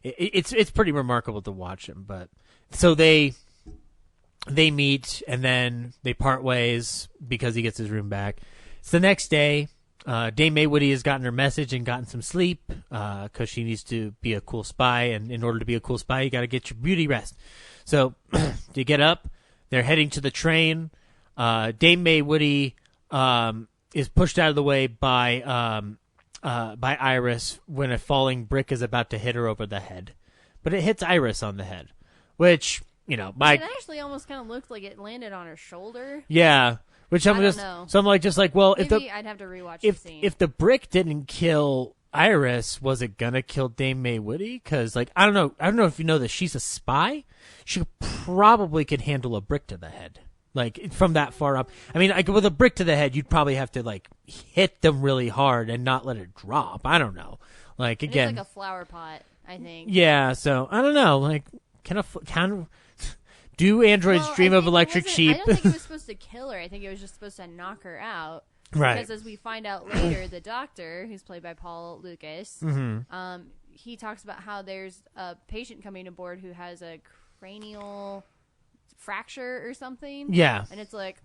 it's pretty remarkable to watch them. But so they meet, and then they part ways because he gets his room back. It's the next day. Dame Maywoody has gotten her message and gotten some sleep because she needs to be a cool spy, and in order to be a cool spy, you got to get your beauty rest. So they get up. They're heading to the train. Dame Maywoody is pushed out of the way by Iris when a falling brick is about to hit her over the head, but it hits Iris on the head, which it actually almost kind of looked like it landed on her shoulder. Yeah. Which I'm just know. So I'm like, well, maybe I'd have to rewatch the scene. If the brick didn't kill Iris, was it gonna kill Dame Maywoody? Because I don't know if you know that she's a spy. She probably could handle a brick to the head, like from that far up. I mean, with a brick to the head, you'd probably have to hit them really hard and not let it drop. I don't know. Again, it's like a flower pot, I think. Yeah. So I don't know. Do androids dream of electric sheep? I don't think it was supposed to kill her. I think it was just supposed to knock her out. Right. Because as we find out later, the doctor, who's played by Paul Lucas, he talks about how there's a patient coming aboard who has a cranial fracture or something. Yeah. And it's like,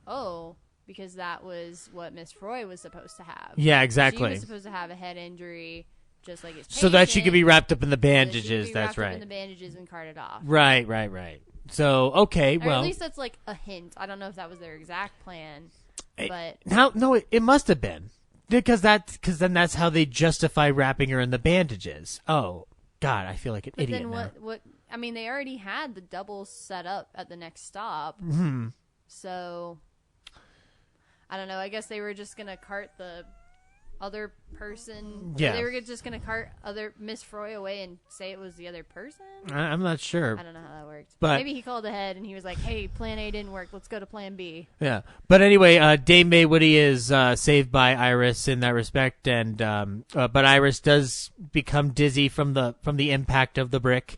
because that was what Miss Froy was supposed to have. Yeah, exactly. She was supposed to have a head injury, just like his patient. So that she could be wrapped up in the bandages. That's right. Wrapped up in the bandages and carted off. Right. So, okay, or at least that's a hint. I don't know if that was their exact plan, but it must have been because then that's how they justify wrapping her in the bandages. Oh God, I feel like an idiot then now. What? I mean, they already had the double set up at the next stop, so I don't know. I guess they were just gonna cart the other person. Yeah, they were just gonna cart Miss Froy away and say it was the other person. I'm not sure. I don't know how that worked. But maybe he called ahead and he was like, "Hey, Plan A didn't work. Let's go to Plan B." Yeah. But anyway, Dame Maywoody is saved by Iris in that respect, and but Iris does become dizzy from the impact of the brick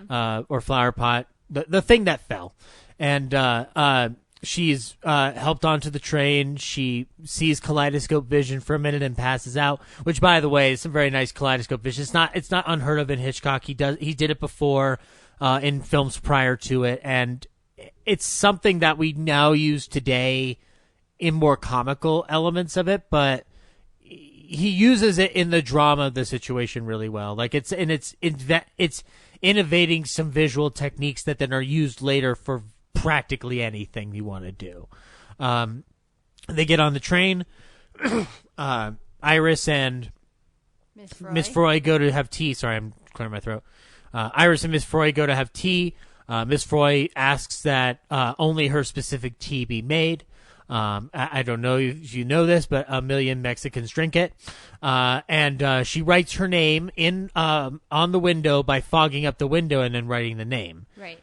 or flower pot, the thing that fell, and she's helped onto the train. She sees kaleidoscope vision for a minute and passes out, which, by the way, is some very nice kaleidoscope vision. It's not unheard of in Hitchcock. He did it before in films prior to it, and it's something that we now use today in more comical elements of it, but he uses it in the drama of the situation really well. It's innovating some visual techniques that then are used later for practically anything you want to do. They get on the train. Iris and Miss Froy go to have tea. Sorry, I'm clearing my throat. Iris and Miss Froy go to have tea. Miss Froy asks that only her specific tea be made. I don't know if you know this, but 1 million Mexicans drink it. And she writes her name in on the window by fogging up the window and then writing the name. Right.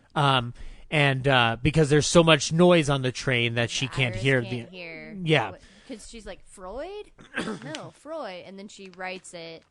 And because there's so much noise on the train that she can't hear. Yeah. Because she's like, Freud? No, Froy. And then she writes it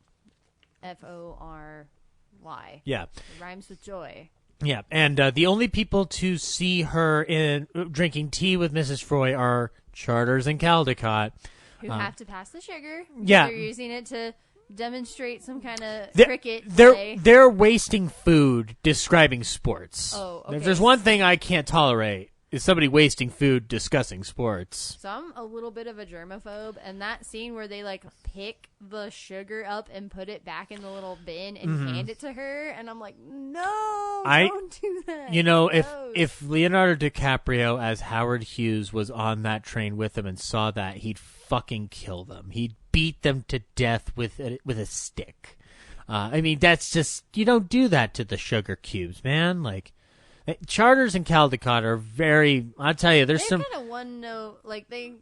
F-O-R-Y. Yeah. It rhymes with joy. Yeah. And the only people to see her in drinking tea with Mrs. Froy are Charters and Caldecott. Who have to pass the sugar. Yeah. They're using it to demonstrate some kind of They're, cricket they're, play. they're wasting food describing sports. Oh, okay. If there's one thing I can't tolerate, is somebody wasting food discussing sports. So I'm a little bit of a germaphobe, and that scene where they like pick the sugar up and put it back in the little bin and hand it to her, and I'm like, no, don't do that. You know, Gross. if Leonardo DiCaprio as Howard Hughes was on that train with them and saw that, he'd fucking kill them. He'd beat them to death with a stick. I mean, that's just, you don't do that to the sugar cubes, man. Like, Charters and Caldecott are very. I'll tell you, they're kind of one note. Like they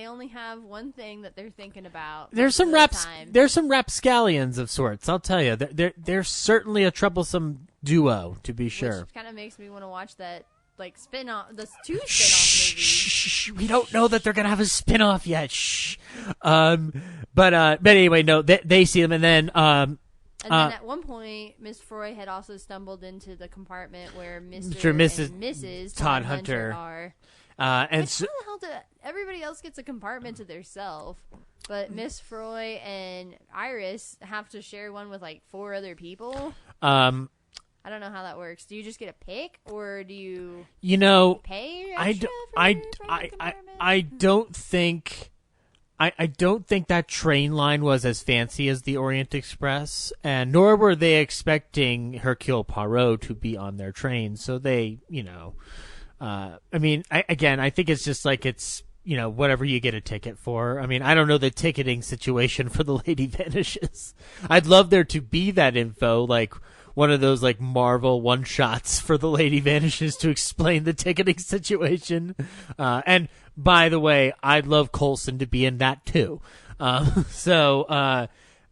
only have one thing that they're thinking about. There's some There's some rapscallions of sorts. I'll tell you, they're certainly a troublesome duo, to be sure. Which kind of makes me want to watch that like spin-off, the 2 spin-off movies. Shh, we don't know that they're gonna have a spin-off yet. Shh. But anyway, no, they see them, and then And then at one point, Miss Froy had also stumbled into the compartment where Mr. and Mrs. Todd Hunter are. And so, how the hell everybody else gets a compartment to themselves, but Miss Froy and Iris have to share one with like 4 other people? I don't know how that works. Do you just get a pick, or do you pay extra I don't think. I don't think that train line was as fancy as the Orient Express, and nor were they expecting Hercule Poirot to be on their train. So they, I think it's just like it's, whatever you get a ticket for. I mean, I don't know the ticketing situation for the Lady Vanishes. I'd love there to be that info, like one of those like Marvel one-shots for the Lady Vanishes to explain the ticketing situation. And by the way, I'd love Coulson to be in that too. So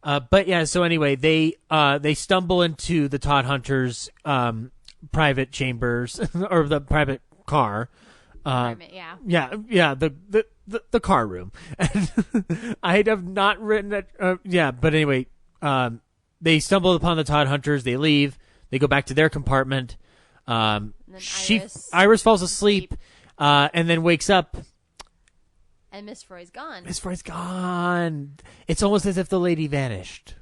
anyway, they stumble into the Todd Hunters private chambers or the private car. The car room. I have not written it. But anyway, they stumble upon the Todd Hunters. They leave. They go back to their compartment. Iris falls asleep, and then wakes up. And Miss Froy's gone. It's almost as if the lady vanished.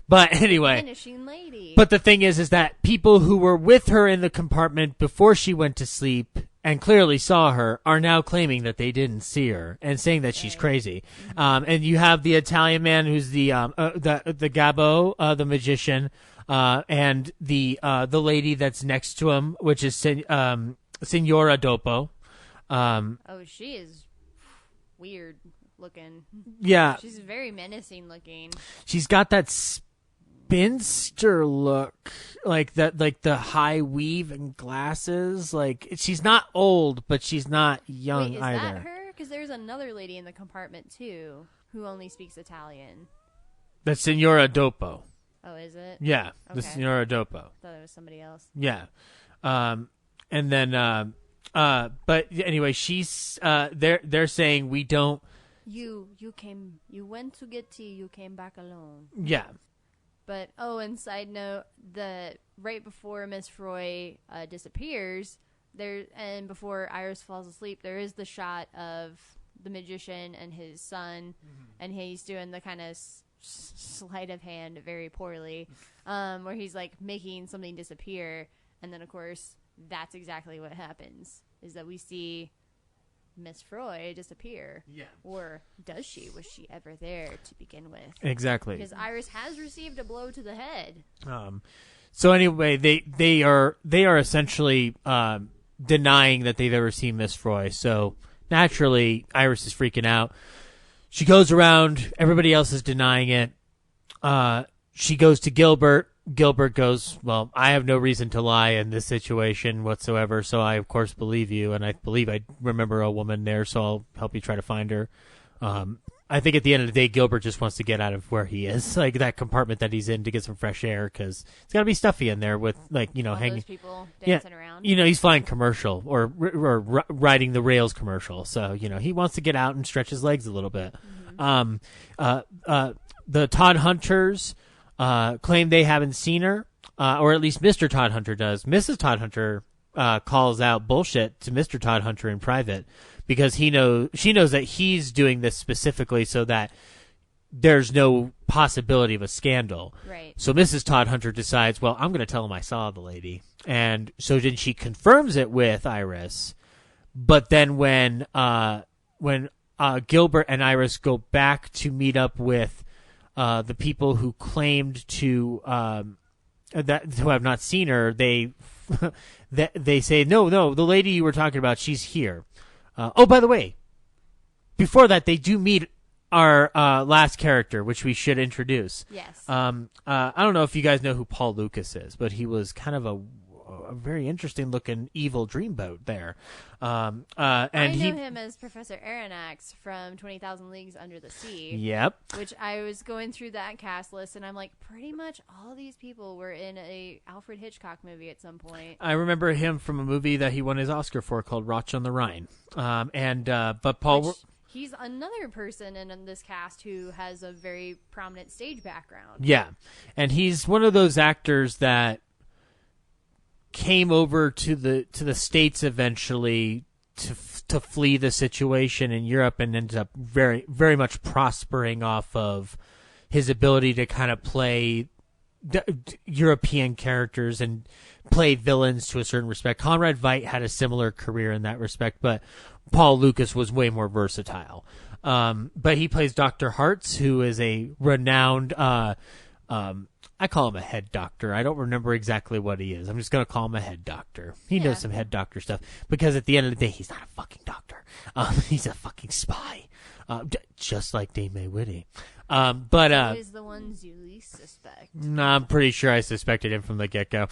But anyway, vanishing lady. But the thing is that people who were with her in the compartment before she went to sleep and clearly saw her are now claiming that they didn't see her and saying that she's crazy. And you have the Italian man who's the Gabbo, the magician, and the lady that's next to him, which is Signora Dopo. She is weird looking. Yeah, she's very menacing looking. She's got that spinster look, like that, like the high weave and glasses. Like she's not old, but she's not young either. Is that her? Because there's another lady in the compartment too who only speaks Italian. That's Signora Dopo. Oh, is it? Yeah, okay. The Signora Dopo. I thought it was somebody else. Yeah, and then but anyway, she's they're saying we don't. You went to get tea. You came back alone. Yeah. But and side note, right before Miss Froy disappears, and before Iris falls asleep, there is the shot of the magician and his son, and he's doing the kind of sleight of hand very poorly, where he's like making something disappear, and then of course that's exactly what happens, is that we see Miss Froy disappear. Yeah. Or does she? Was she ever there to begin with? Exactly. Because Iris has received a blow to the head. So anyway, they are essentially denying that they've ever seen Miss Froy. So naturally, Iris is freaking out. She goes around. Everybody else is denying it. She goes to Gilbert. Gilbert goes, well, I have no reason to lie in this situation whatsoever, so I, of course, believe you, and I believe I remember a woman there, so I'll help you try to find her. I think at the end of the day, Gilbert just wants to get out of where he is, like that compartment that he's in, to get some fresh air, because it's got to be stuffy in there with, like, all hanging. Those people dancing around. He's flying commercial or riding the rails commercial, so, he wants to get out and stretch his legs a little bit. The Todd Hunters claim they haven't seen her, or at least Mr. Todd Hunter does. Mrs. Todd Hunter calls out bullshit to Mr. Todd Hunter in private because she knows that he's doing this specifically so that there's no possibility of a scandal. Right. So Mrs. Todd Hunter decides, well, I'm going to tell him I saw the lady. And so then she confirms it with Iris. But then when Gilbert and Iris go back to meet up with the people who claimed to who have not seen her, they say, no, the lady you were talking about, she's here. Oh, by the way, before that, they do meet our last character, which we should introduce. Yes. I don't know if you guys know who Paul Lucas is, but he was kind of a very interesting looking evil dreamboat there. And I know him as Professor Aronnax from 20,000 Leagues Under the Sea. Yep. Which I was going through that cast list, and I'm like, pretty much all these people were in a Alfred Hitchcock movie at some point. I remember him from a movie that he won his Oscar for called Roch on the Rhine. But Paul... He's another person in this cast who has a very prominent stage background. Yeah. And he's one of those actors that came over to the States eventually to flee the situation in Europe and ended up very, very much prospering off of his ability to kind of play European characters and play villains to a certain respect. Conrad Veidt had a similar career in that respect, but Paul Lucas was way more versatile. But he plays Dr. Hartz, who is a renowned, I call him a head doctor. I don't remember exactly what he is. I'm just going to call him a head doctor. He knows some head doctor stuff because at the end of the day, he's not a fucking doctor. He's a fucking spy. Just like Dame May Whitty. He is the ones you least suspect. No, I'm pretty sure I suspected him from the get-go.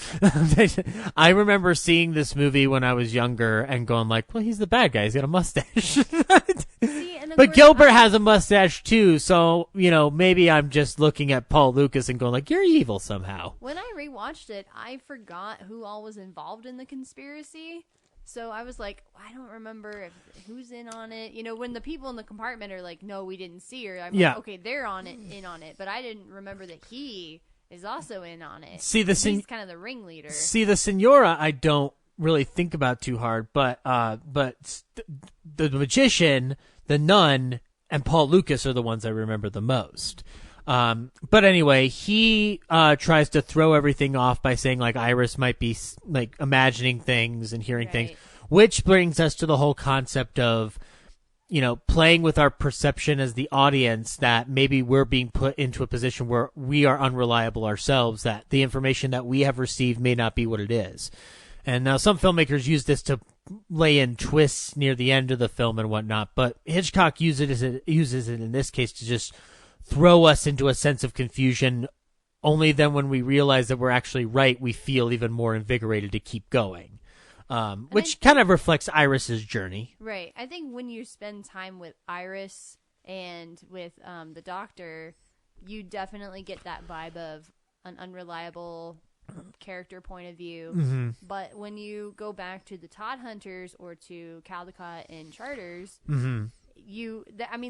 I remember seeing this movie when I was younger and going like, well, he's the bad guy. He's got a mustache. But Gilbert has a mustache too, so, maybe I'm just looking at Paul Lucas and going like, you're evil somehow. When I rewatched it, I forgot who all was involved in the conspiracy. So I was like, I don't remember who's in on it. When the people in the compartment are like, no, we didn't see her. I'm like, okay, they're in on it. But I didn't remember that he is also in on it. He's kind of the ringleader. See, the Senora, I don't really think about too hard. But the magician, the nun, and Paul Lucas are the ones I remember the most. But anyway, he tries to throw everything off by saying like Iris might be like imagining things and hearing things, which brings us to the whole concept of, playing with our perception as the audience that maybe we're being put into a position where we are unreliable ourselves, that the information that we have received may not be what it is. And now some filmmakers use this to lay in twists near the end of the film and whatnot, but Hitchcock uses it in this case to just throw us into a sense of confusion. Only then when we realize that we're actually right, we feel even more invigorated to keep going, which kind of reflects Iris's journey. Right. I think when you spend time with Iris and with the doctor, you definitely get that vibe of an unreliable character point of view. Mm-hmm. But when you go back to the Todd Hunters or to Caldecott and Charters, mm-hmm.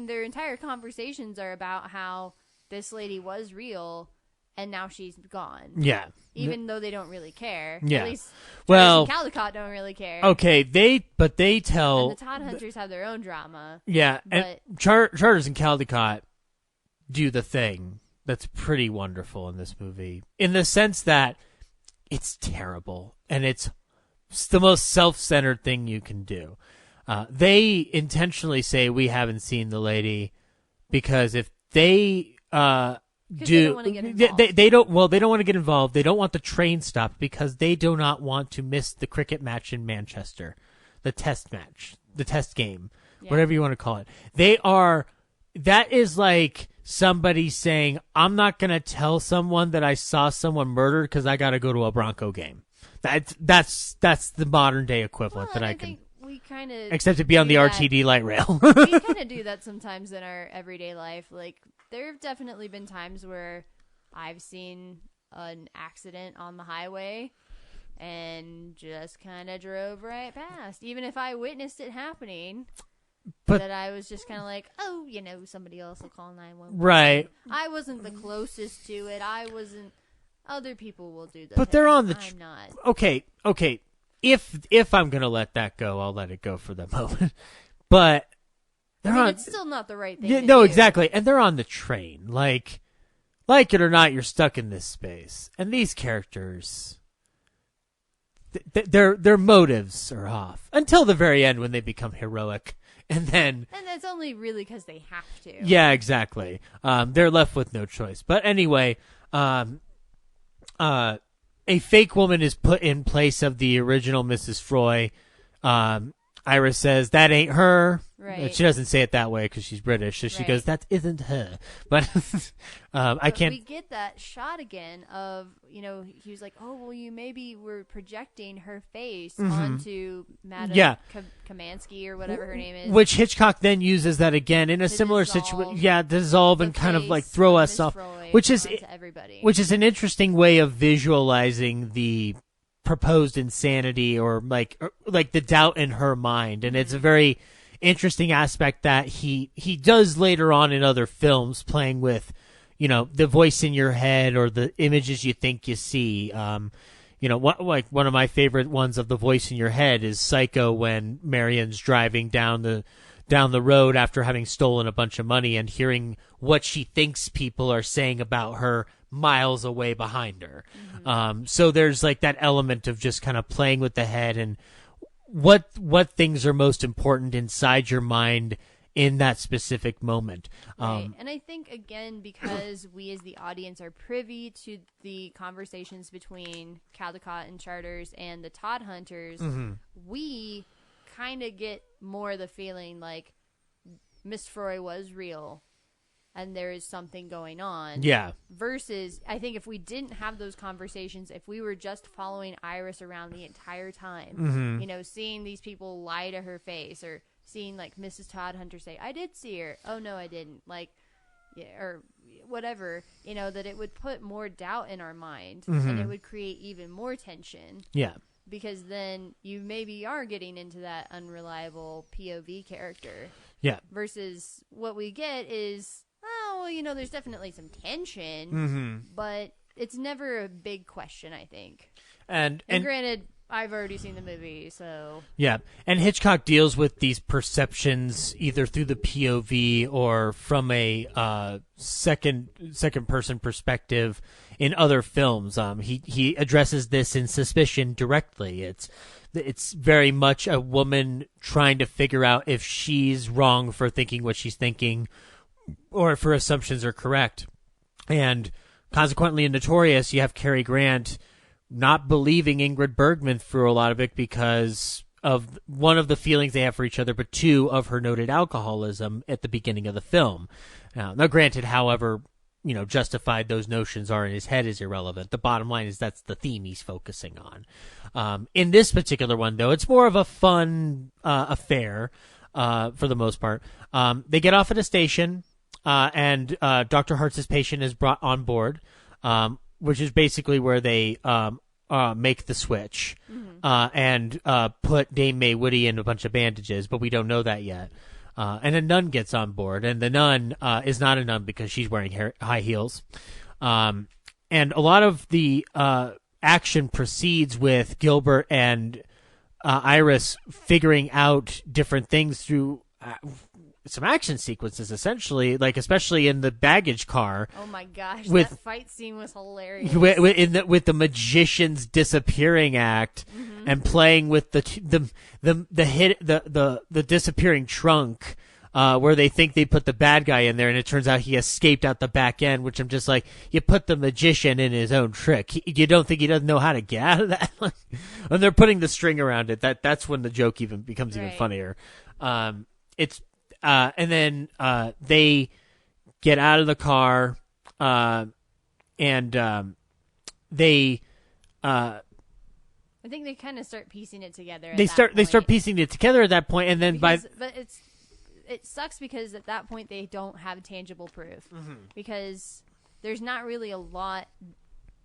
Their entire conversations are about how this lady was real and now she's gone. Yeah. Even though they don't really care. Yeah. At least well, Charters and Caldecott don't really care. Okay, they tell... And the Todd Hunters have their own drama. Yeah, and Charters and Caldecott do the thing that's pretty wonderful in this movie, in the sense that it's terrible, and it's the most self-centered thing you can do. They intentionally say we haven't seen the lady because if they they don't want to get involved. They don't want to get involved. They don't want the train stopped because they do not want to miss the cricket match in Manchester, the test match, the test game, whatever you want to call it. That is like somebody saying, I'm not going to tell someone that I saw someone murdered because I got to go to a Bronco game. That's the modern day equivalent that I can. We kind of, except to be on the RTD light rail. We kind of do that sometimes in our everyday life. Like, there have definitely been times where I've seen an accident on the highway and just kind of drove right past, even if I witnessed it happening. But that I was just kind of like, oh, somebody else will call 911. Right. I wasn't the closest to it. I wasn't. Other people will do that. But they're on the. I'm not. Okay. if I'm gonna let that go, I'll let it go for the moment. But it's still not the right thing. Yeah, to no, do. exactly. And they're on the train. Like it or not, you're stuck in this space. And these characters, their motives are off until the very end when they become heroic, and that's only really because they have to. Yeah, exactly. They're left with no choice. But anyway, a fake woman is put in place of the original Mrs. Froy. Iris says that ain't her. Right. She doesn't say it that way because she's British, so she goes, "That isn't her." But I can't. We get that shot again of he was like, "Oh well, you maybe were projecting her face onto Madame Kamansky or whatever her name is." Which Hitchcock then uses that again in a similar situation. Yeah, dissolve and kind of like throw us off, which is an interesting way of visualizing the proposed insanity or like the doubt in her mind, and it's a very interesting aspect that he does later on in other films, playing with the voice in your head or the images you think you see. One of my favorite ones of the voice in your head is Psycho, when Marion's driving down the road after having stolen a bunch of money and hearing what she thinks people are saying about her miles away behind her. So there's like that element of just kind of playing with the head and what things are most important inside your mind in that specific moment. Right. And I think, again, because we as the audience are privy to the conversations between Caldecott and Charters and the Todd Hunters, we kind of get more of the feeling like Miss Froy was real and there is something going on. Yeah. Versus, I think if we didn't have those conversations, if we were just following Iris around the entire time, seeing these people lie to her face, or seeing like Mrs. Todd Hunter say, "I did see her. Oh no, I didn't." Or whatever, that it would put more doubt in our mind, and it would create even more tension. Yeah. Because then you maybe are getting into that unreliable POV character. Yeah. Versus what we get is, there's definitely some tension, but it's never a big question, I think. And granted, I've already seen the movie, so... Yeah, and Hitchcock deals with these perceptions either through the POV or from a second-person perspective in other films. He addresses this in Suspicion directly. It's very much a woman trying to figure out if she's wrong for thinking what she's thinking or if her assumptions are correct. And consequently in Notorious, you have Cary Grant not believing Ingrid Bergman through a lot of it because of one of the feelings they have for each other, but two, of her noted alcoholism at the beginning of the film. Now granted, however, justified those notions are in his head is irrelevant. The bottom line is that's the theme he's focusing on. In this particular one, though, it's more of a fun affair for the most part. They get off at a station, and Dr. Hartz's patient is brought on board, which is basically where they make the switch and put Dame May Woody in a bunch of bandages, but we don't know that yet. And a nun gets on board, and the nun is not a nun because she's wearing high heels. And a lot of the action proceeds with Gilbert and Iris figuring out different things through some action sequences, essentially, like especially in the baggage car. Oh my gosh, that fight scene was hilarious. With the magician's disappearing act and playing with the disappearing trunk, where they think they put the bad guy in there, and it turns out he escaped out the back end. Which I'm just like, you put the magician in his own trick. You don't think he doesn't know how to get out of that? When they're putting the string around it, that's when the joke even becomes even funnier. And then they get out of the car, and they. I think they kind of start piecing it together. They start piecing it together at that point, and then but it sucks because at that point they don't have tangible proof because there's not really a lot.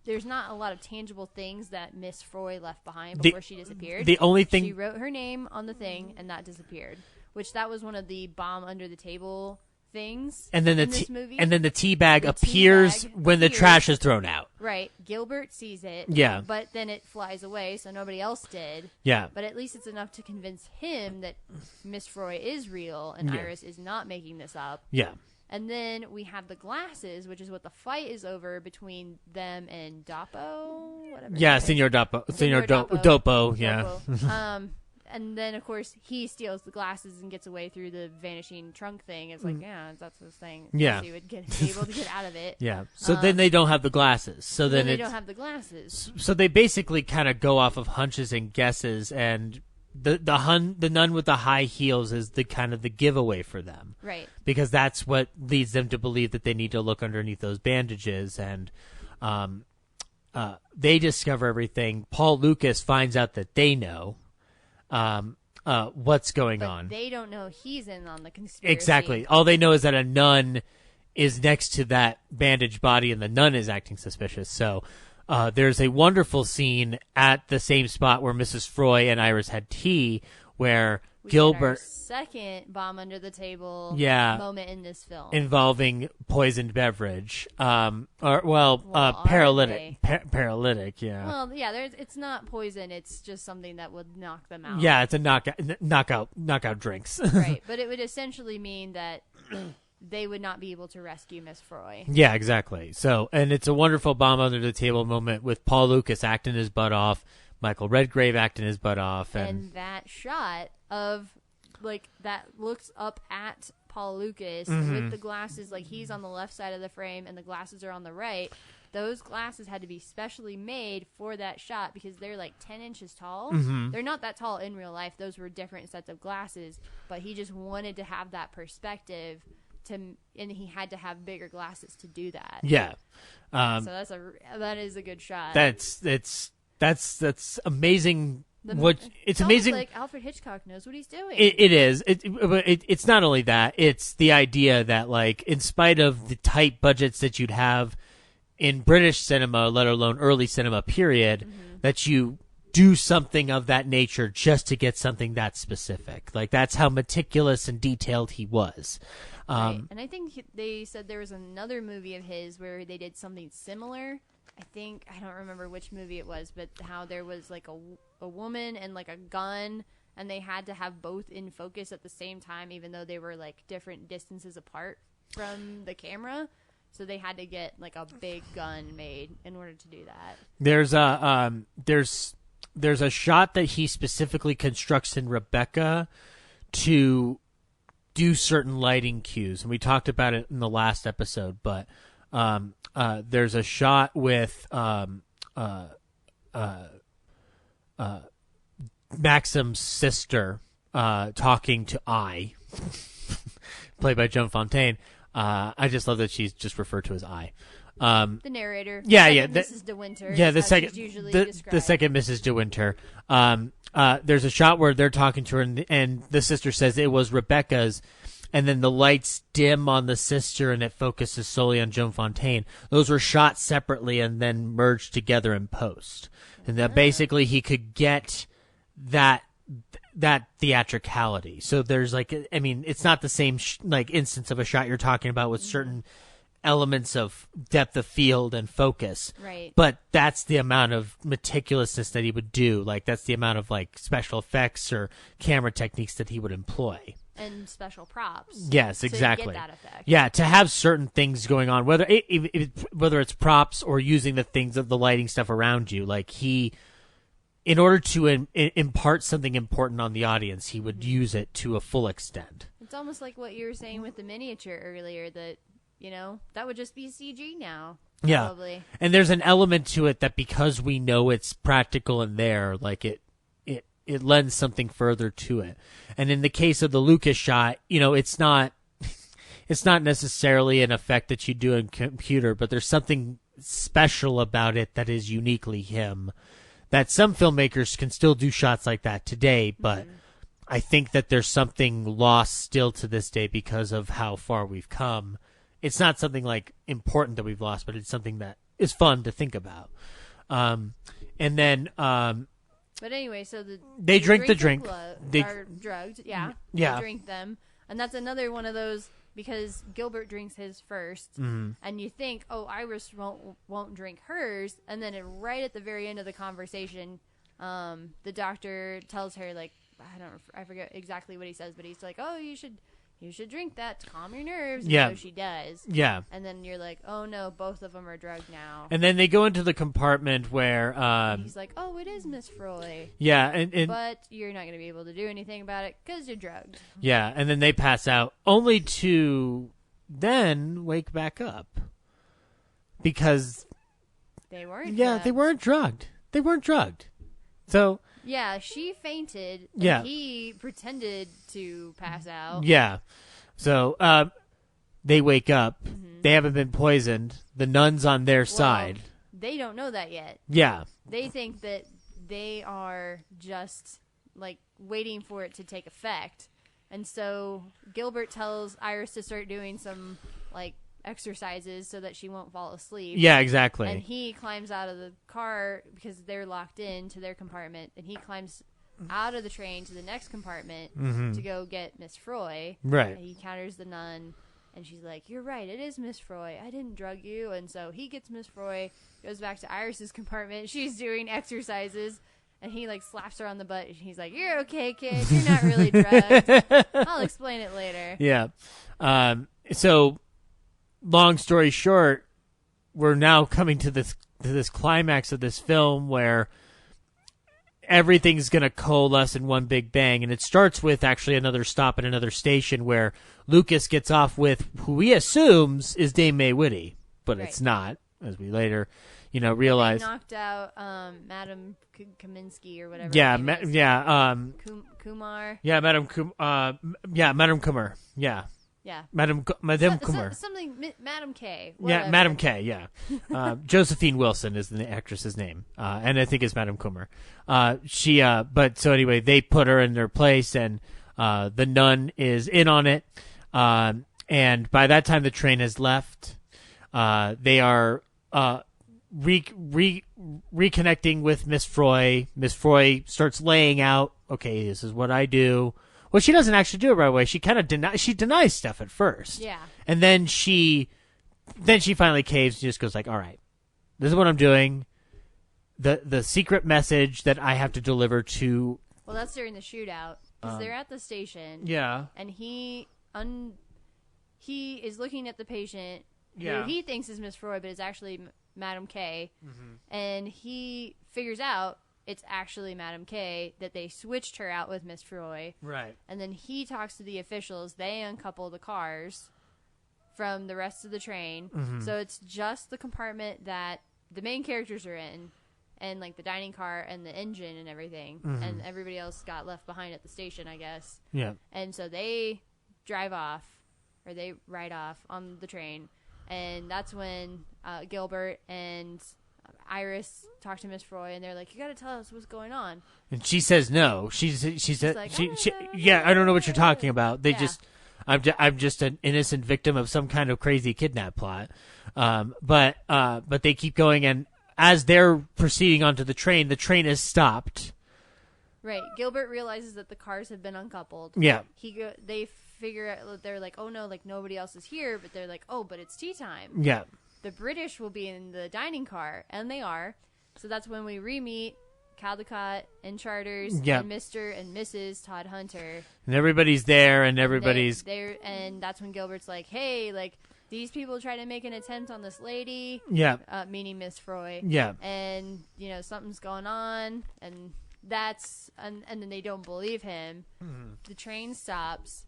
There's not a lot of tangible things that Miss Froy left behind before she disappeared. The only thing she wrote her name on the thing, and that disappeared. Which that was one of the bomb under the table things. And then in this movie. And then the tea bag appears when the trash is thrown out. Right. Gilbert sees it. Yeah. But then it flies away, so nobody else did. Yeah. But at least it's enough to convince him that Miss Froy is real and Yeah. Iris is not making this up. Yeah. And then we have the glasses, which is what the fight is over between them and Dopo, whatever. Yeah, his name Senor is. Dopo. Senor Dopo, yeah. Dopo. And then, of course, he steals the glasses and gets away through the vanishing trunk thing. It's like, yeah, that's his thing. Yeah. He would be able to get out of it. Yeah. So then they don't have the glasses. So then they don't have the glasses. So they basically kind of go off of hunches and guesses, and the nun with the high heels is the kind of the giveaway for them. Right. Because that's what leads them to believe that they need to look underneath those bandages, and they discover everything. Paul Lucas finds out that they know what's going on. They don't know he's in on the conspiracy. Exactly. All they know is that a nun is next to that bandaged body, and the nun is acting suspicious. So there's a wonderful scene at the same spot where Mrs. Froy and Iris had tea, where We Gilbert... get our second bomb under the table moment in this film. Involving poisoned beverage. Paralytic. Paralytic, yeah. Well, yeah, it's not poison. It's just something that would knock them out. Yeah, it's a knockout drinks. Right, but it would essentially mean that they would not be able to rescue Miss Froy. Yeah, exactly. So, and it's a wonderful bomb under the table moment with Paul Lucas acting his butt off, Michael Redgrave acting his butt off, and that shot of that looks up at Paul Lucas with the glasses, like he's on the left side of the frame and the glasses are on the right. Those glasses had to be specially made for that shot because they're like 10 inches tall. They're not that tall in real life. Those were different sets of glasses, but he just wanted to have that perspective and he had to have bigger glasses to do that. Yeah. So that is a good shot. That's amazing. It's amazing. Like Alfred Hitchcock knows what he's doing. It is. It's not only that. It's the idea that, like, in spite of the tight budgets that you'd have in British cinema, let alone early cinema period, that you do something of that nature just to get something that specific. Like, that's how meticulous and detailed he was. Right. And I think they said there was another movie of his where they did something similar. I don't remember which movie it was, but how there was like a woman and like a gun, and they had to have both in focus at the same time, even though they were like different distances apart from the camera. So they had to get like a big gun made in order to do that. There's a shot that he specifically constructs in Rebecca to do certain lighting cues, and we talked about it in the last episode, but there's a shot with Maxim's sister talking to I, played by Joan Fontaine. I just love that she's just referred to as I. The narrator. Mrs. De Winter. Yeah, the second Mrs. De Winter. There's a shot where they're talking to her, and the sister says it was Rebecca's, and then the lights dim on the sister, and it focuses solely on Joan Fontaine. Those were shot separately and then merged together in post, and that basically he could get that theatricality. So there's it's not the same instance of a shot you're talking about with certain elements of depth of field and focus. Right. But that's the amount of meticulousness that he would do. Like, that's the amount of special effects or camera techniques that he would employ. And special props. Yes, exactly. To get that effect. Yeah, to have certain things going on, whether it's props or using the things of the lighting stuff around you, like in order to impart something important on the audience, he would use it to a full extent. It's almost like what you were saying with the miniature earlier, that, that would just be CG now. Probably. Yeah. And there's an element to it that because we know it's practical and there, it lends something further to it. And in the case of the Lucas shot, it's not necessarily an effect that you do in computer, but there's something special about it that is uniquely him. That some filmmakers can still do shots like that today, but I think that there's something lost still to this day because of how far we've come. It's not something important that we've lost, but it's something that is fun to think about. But anyway, so they drink the drink. They are drugged, yeah. Yeah. They drink them. And that's another one of those because Gilbert drinks his first, and you think, oh, Iris won't drink hers, and then right at the very end of the conversation, the doctor tells her, like, I forget exactly what he says, but he's like, oh, you should drink that to calm your nerves. And so she does. Yeah. And then you're like, oh no, both of them are drugged now. And then they go into the compartment where he's like, oh, it is Miss Froy. Yeah, and but you're not going to be able to do anything about it because you're drugged. Yeah, and then they pass out, only to then wake back up because they weren't. Yeah, drugged. they weren't drugged. They weren't drugged. So. Yeah, she fainted. Yeah. And he pretended to pass out. Yeah. So they wake up. Mm-hmm. They haven't been poisoned. The nun's on their side. They don't know that yet. Yeah. They think that they are just, like, waiting for it to take effect. And so Gilbert tells Iris to start doing some, like, exercises so that she won't fall asleep. Yeah, exactly. And he climbs out of the car because they're locked into their compartment, and he climbs out of the train to the next compartment to go get Miss Froy. Right. And he encounters the nun, and she's like, you're right, it is Miss Froy. I didn't drug you. And so he gets Miss Froy, goes back to Iris's compartment. She's doing exercises, and he, like, slaps her on the butt. And he's like, you're okay, kid. You're not really drugged. I'll explain it later. Yeah. So, long story short, we're now coming to this climax of this film where everything's going to coalesce in one big bang, and it starts with actually another stop at another station where Lucas gets off with who he assumes is Dame May Whitty, but It's not, as we later, realize. They knocked out Madam Kaminsky or whatever. Yeah, Kumar. Yeah, Madam Kumar. Yeah. Yeah. Madam Kumar. Something, Madam K. Whatever. Yeah, Madam K, yeah. Josephine Wilson is the actress's name, and I think it's Madam Kumar. But so anyway, they put her in their place, and the nun is in on it, and by that time the train has left. They are reconnecting with Miss Froy. Miss Froy starts laying out, okay, this is what I do. Well, she doesn't actually do it right away. She kind of denies stuff at first. Yeah. And then she finally caves and just goes like, all right, this is what I'm doing. The secret message that I have to deliver to. Well, that's during the shootout because they're at the station. Yeah. And he is looking at the patient who he thinks is Miss Froy, but is actually Madam K. Mm-hmm. And he figures out it's actually Madam K, that they switched her out with Miss Froy. Right. And then he talks to the officials. They uncouple the cars from the rest of the train. Mm-hmm. So it's just the compartment that the main characters are in, and, like, the dining car and the engine and everything. Mm-hmm. And everybody else got left behind at the station, I guess. Yeah. And so they drive off, or they ride off on the train. And that's when Gilbert and Iris talk to Miss Froy, and they're like, you got to tell us what's going on. And she says no. She said, like, I don't know what you're talking about. I'm just an innocent victim of some kind of crazy kidnap plot. But they keep going, and as they're proceeding onto the train is stopped. Right. Gilbert realizes that the cars have been uncoupled. Yeah. They figure out, they're like, oh no, like nobody else is here, but they're like, oh, but it's tea time. Yeah. The British will be in the and they are. So that's when we re-meet Caldecott and Charters and Mr. and Mrs. Todd Hunter. And everybody's there, and everybody's there, and that's when Gilbert's like, hey, like, these people try to make an attempt on this lady. Yeah. Meaning Miss Froy. Yeah. And, something's going on, and and then they don't believe him. Mm-hmm. The train stops.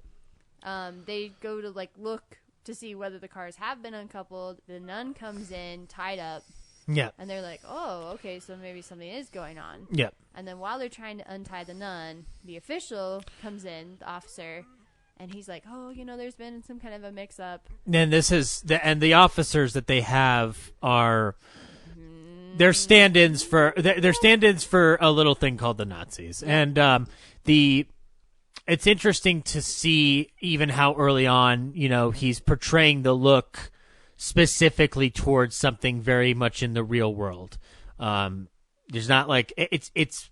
They go to, like, look to see whether the cars have been uncoupled. The nun comes in, tied up. Yeah. And they're like, oh, okay, so maybe something is going on. Yeah. And then while they're trying to untie the nun, the official comes in, the officer, and he's like, oh, there's been some kind of a mix-up. And the officers that they have are they're stand-ins for a little thing called the Nazis. Yeah. And it's interesting to see even how early on, he's portraying the look specifically towards something very much in the real world. There's not like it's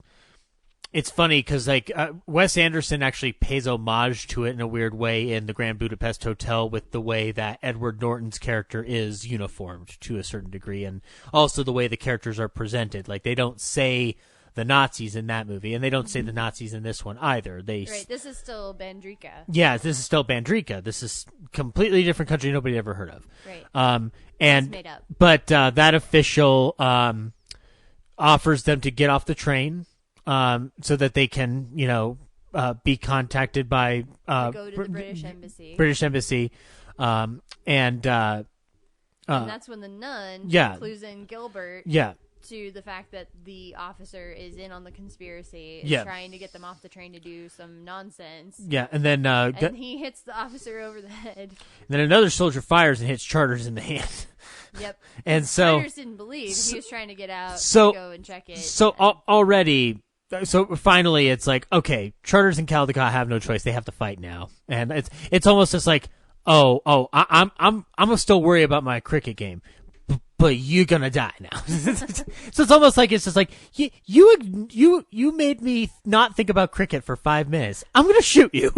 it's funny because like Wes Anderson actually pays homage to it in a weird way in the Grand Budapest Hotel with the way that Edward Norton's character is uniformed to a certain degree, and also the way the characters are presented. Like they don't say the Nazis in that movie, and they don't say the Nazis in this one either. Right, this is still Bandrika. Yeah, this is still Bandrika. This is completely different country nobody ever heard of. Right. And it's made up. But that official offers them to get off the train so that they can, be contacted by go to the British Embassy. And that's when the nun clues in Gilbert. Yeah. To the fact that the officer is in on the conspiracy, trying to get them off the train to do some nonsense. Yeah, and then and he hits the officer over the head. And then another soldier fires and hits Charters in the hand. Yep. And so Charters didn't believe he was trying to get out to go and check it. So already, so finally, it's like, okay, Charters and Caldecott have no choice; they have to fight now, and it's almost just like, I'm gonna still worry about my cricket game. But you're gonna die now. So it's almost like it's just like you made me not think about cricket for 5 minutes. I'm gonna shoot you.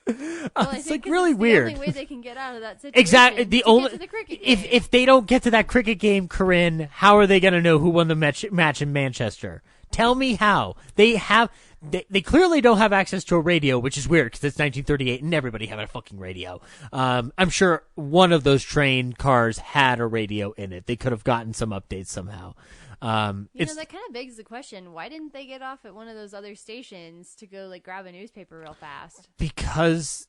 It's like really weird. The only way they can get out of that situation. Exactly. Get to the cricket game. If they don't get to that cricket game, Corinne, how are they gonna know who won the match in Manchester? Tell me how. They clearly don't have access to a radio, which is weird because it's 1938 and everybody had a fucking radio. I'm sure one of those train cars had a radio in it. They could have gotten some updates somehow. That kind of begs the question: why didn't they get off at one of those other stations to go like grab a newspaper real fast? Because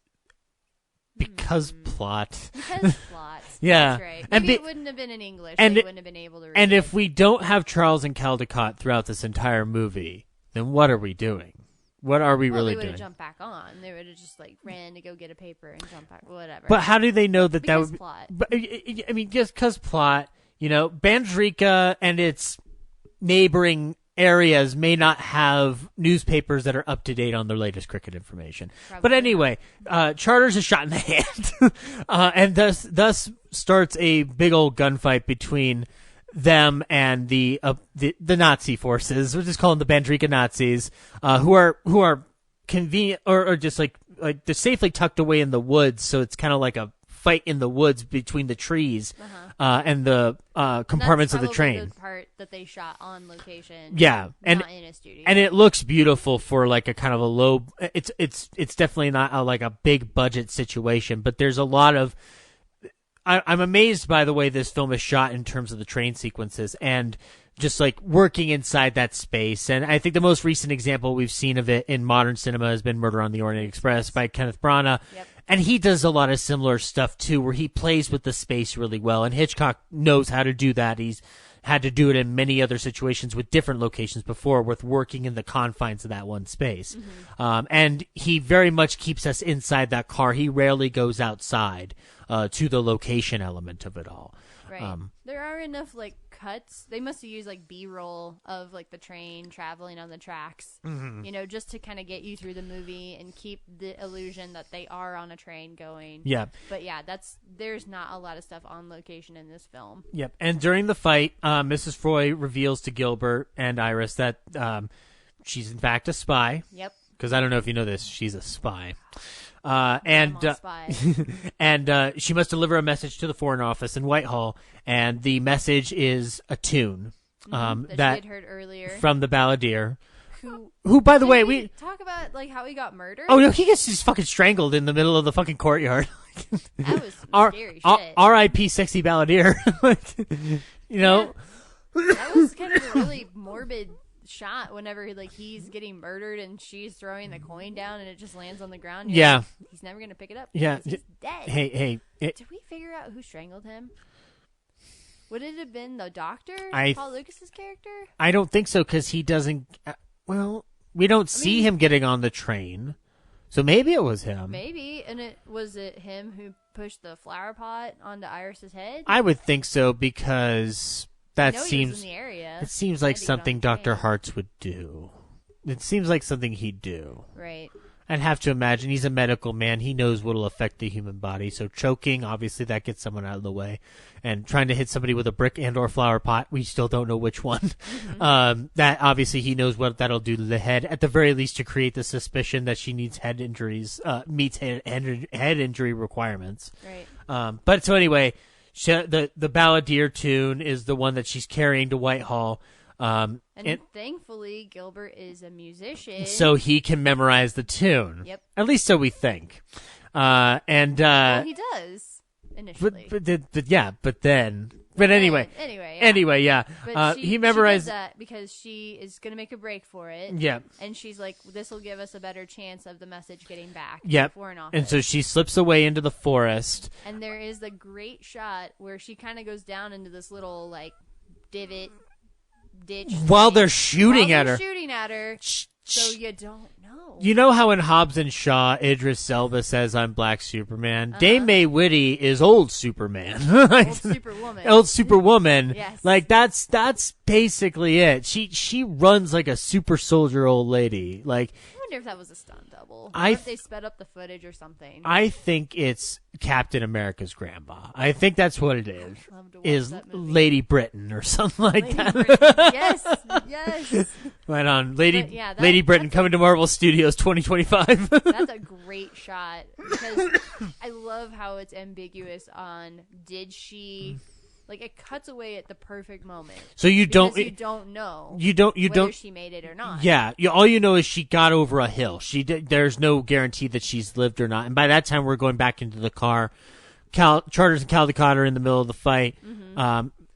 plot. Because plot. Yeah. That's right. Maybe it wouldn't have been in English. They wouldn't have been able to read And it. if we don't have Charles and Caldecott throughout this entire movie, then what are we doing? What are we really doing? They would have jumped back on. They would have just ran to go get a paper and jump back. Whatever. But how do they know that because would? Plot. But I mean, just because plot. Bandrika and its neighboring areas may not have newspapers that are up to date on their latest cricket information. Probably but anyway, Charters is shot in the hand, and thus starts a big old gunfight between them and the Nazi forces. We'll just call them the Bandrika Nazis, who are convenient or just like they're safely tucked away in the woods. So it's kind of like a fight in the woods between the trees and the compartments of the train. The part that they shot on location. Yeah, not in a studio. And it looks beautiful for like a kind of a low. It's definitely not like a big budget situation, but there's a lot of. I'm amazed by the way this film is shot in terms of the train sequences and just like working inside that space. And I think the most recent example we've seen of it in modern cinema has been Murder on the Orient Express by Kenneth Branagh. Yep. And he does a lot of similar stuff too, where he plays with the space really well. And Hitchcock knows how to do that. He's had to do it in many other situations with different locations before, with working in the confines of that one space. Mm-hmm. And he very much keeps us inside that car. He rarely goes outside to the location element of it all. Right. There are enough like cuts. They must have used like B-roll of like the train traveling on the tracks, just to kind of get you through the movie and keep the illusion that they are on a train going. Yeah. But yeah, there's not a lot of stuff on location in this film. Yep. And during the fight, Mrs. Froy reveals to Gilbert and Iris that she's in fact a spy. Yep. Because I don't know if you know this, she's a spy. And she must deliver a message to the Foreign Office in Whitehall, and the message is a tune that she had heard earlier from the balladeer. Who, by the way, we talk about like how he got murdered. Oh no, he gets just fucking strangled in the middle of the fucking courtyard. That was some scary shit. R.I.P. Sexy balladeer. That was kind of a really morbid shot whenever he's getting murdered and she's throwing the coin down and it just lands on the ground. Yeah. He's never going to pick it up. Yeah. He's dead. Hey. Did we figure out who strangled him? Would it have been the doctor? Paul Lucas's character? I don't think so because he doesn't. We don't see him getting on the train. So maybe it was him. Maybe. And was it him who pushed the flower pot onto Iris's head? I would think so because that seems in the area. It seems like something Dr. Hartz would do. It seems like something he'd do. Right. I'd have to imagine he's a medical man. He knows what'll affect the human body. So choking, obviously, that gets someone out of the way. And trying to hit somebody with a brick and or flower pot, we still don't know which one. That obviously he knows what that'll do to the head. At the very least, to create the suspicion that she needs head injuries, meets head injury requirements. Right. But so anyway, the Balladeer tune is the one that she's carrying to Whitehall. And thankfully, Gilbert is a musician, so he can memorize the tune. Yep. At least so we think. Well, he does initially. But anyway, yeah. But he She memorized does that because she is going to make a break for it. Yeah. And she's like, "This will give us a better chance of the message getting back." Yep. Before an office. And so she slips away into the forest. And there is the great shot where she kind of goes down into this little like divot. Ditch While thing. they're shooting While at they're her. shooting at her. So you don't know. You know how in Hobbs and Shaw, Idris Elba says, "I'm Black Superman." Dame Mae Whitty is old Superman. Old Superwoman. Old Superwoman. Yes. Like that's basically it. She runs like a super soldier old lady. Like I wonder if that was a stunt double. I Or if they sped up the footage or something. I think it's Captain America's grandma. I think that's what it is. Love to watch Is that movie. Lady Britain or something like Lady that. Britain. Yes. Right on. Lady But yeah, Lady Britain coming to Marvel Studios 2025. That's a great shot because I love how it's ambiguous on did she like it cuts away at the perfect moment. So you Because don't you don't know whether she made it or not. Yeah, all you know is she got over a hill. There's no guarantee that she's lived or not. And by that time, we're going back into the car. Charters and Caldecott are in the middle of the fight.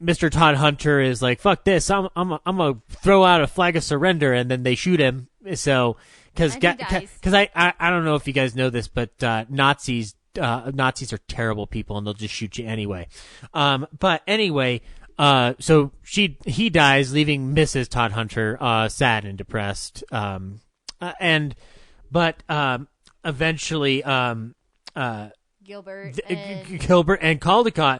Mr. Todd Hunter is like, "Fuck this! I'm gonna throw out a flag of surrender," and then they shoot him. So because I don't know if you guys know this, but Nazis are terrible people and they'll just shoot you anyway. But anyway. So he dies, leaving Mrs. Todd Hunter sad and depressed. Eventually, Gilbert and Caldecott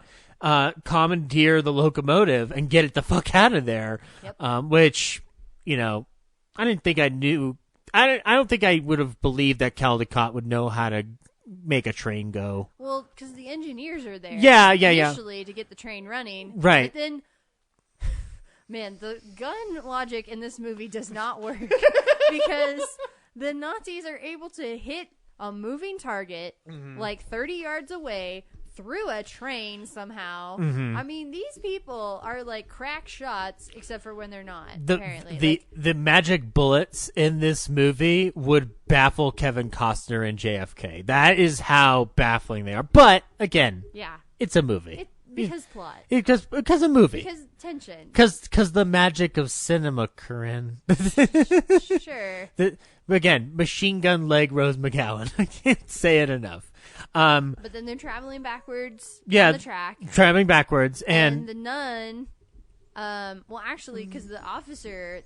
commandeer the locomotive and get it the fuck out of there. Yep. Which, I didn't think I knew. I don't think I would have believed that Caldecott would know how to make a train go. Well, because the engineers are there. Yeah. Initially to get the train running. Right. But then, man, the gun logic in this movie does not work because the Nazis are able to hit a moving target like 30 yards away through a train somehow. I mean, these people are like crack shots, except for when they're not. Apparently, the magic bullets in this movie would baffle Kevin Costner and JFK. That is how baffling they are. But again, yeah, it's a movie. Because plot. Because a movie. Because tension. Because the magic of cinema, Corinne. Sure. Again, Machine Gun Leg Rose McGowan. I can't say it enough. But then they're traveling backwards on the track. Traveling backwards. And the nun, well, actually, because the officer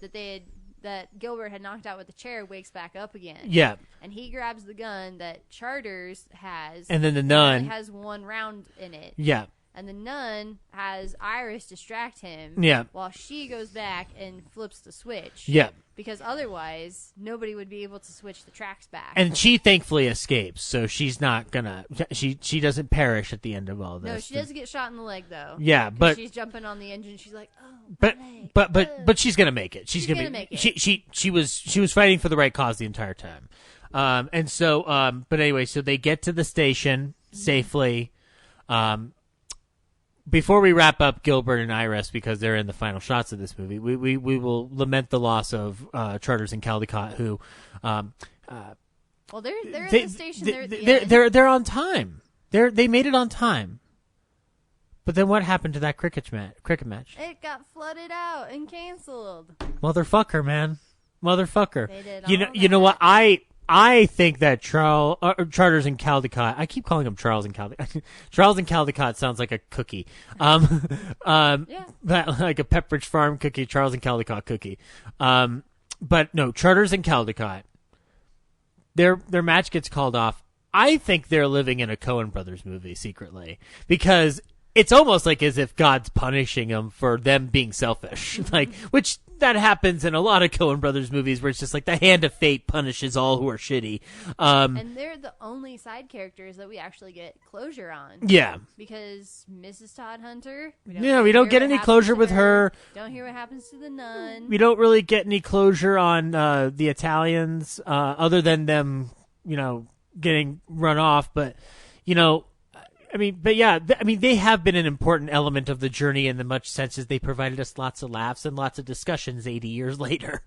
that Gilbert had knocked out with the chair wakes back up again. Yeah. And he grabs the gun that Charters has. And then the nun has one round in it. Yeah. And the nun has Iris distract him. Yeah. While she goes back and flips the switch. Yeah. Because otherwise, nobody would be able to switch the tracks back. And she thankfully escapes, so she's not gonna. She doesn't perish at the end of all this. No, she does get shot in the leg though. Yeah, but she's jumping on the engine. She's like, "Oh, but she's gonna make it. She's gonna make it. She was fighting for the right cause the entire time. But anyway, so they get to the station safely. Before we wrap up Gilbert and Iris, because they're in the final shots of this movie, we will lament the loss of Charters and Caldecott, who well, they're at the station. They're at the end. They're on time. They made it on time. But then what happened to that cricket match? It got flooded out and canceled. Motherfucker, man, motherfucker. They did You know what? I think that Charters and Caldecott. I keep calling him Charles and Caldecott. Charles and Caldecott sounds like a cookie. Yeah. Like a Pepperidge Farm cookie. Charles and Caldecott cookie. But no, Charters and Caldecott. Their match gets called off. I think they're living in a Coen Brothers movie secretly because it's almost like as if God's punishing them for them being selfish. Like, which that happens in a lot of Coen Brothers movies where it's just like the hand of fate punishes all who are shitty. And they're the only side characters that we actually get closure on. Yeah. Because Mrs. Todd Hunter, we don't get any closure with her. Don't hear what happens to the nun. We don't really get any closure on the Italians, other than them, getting run off. But, they have been an important element of the journey in the much sense as they provided us lots of laughs and lots of discussions 80 years later.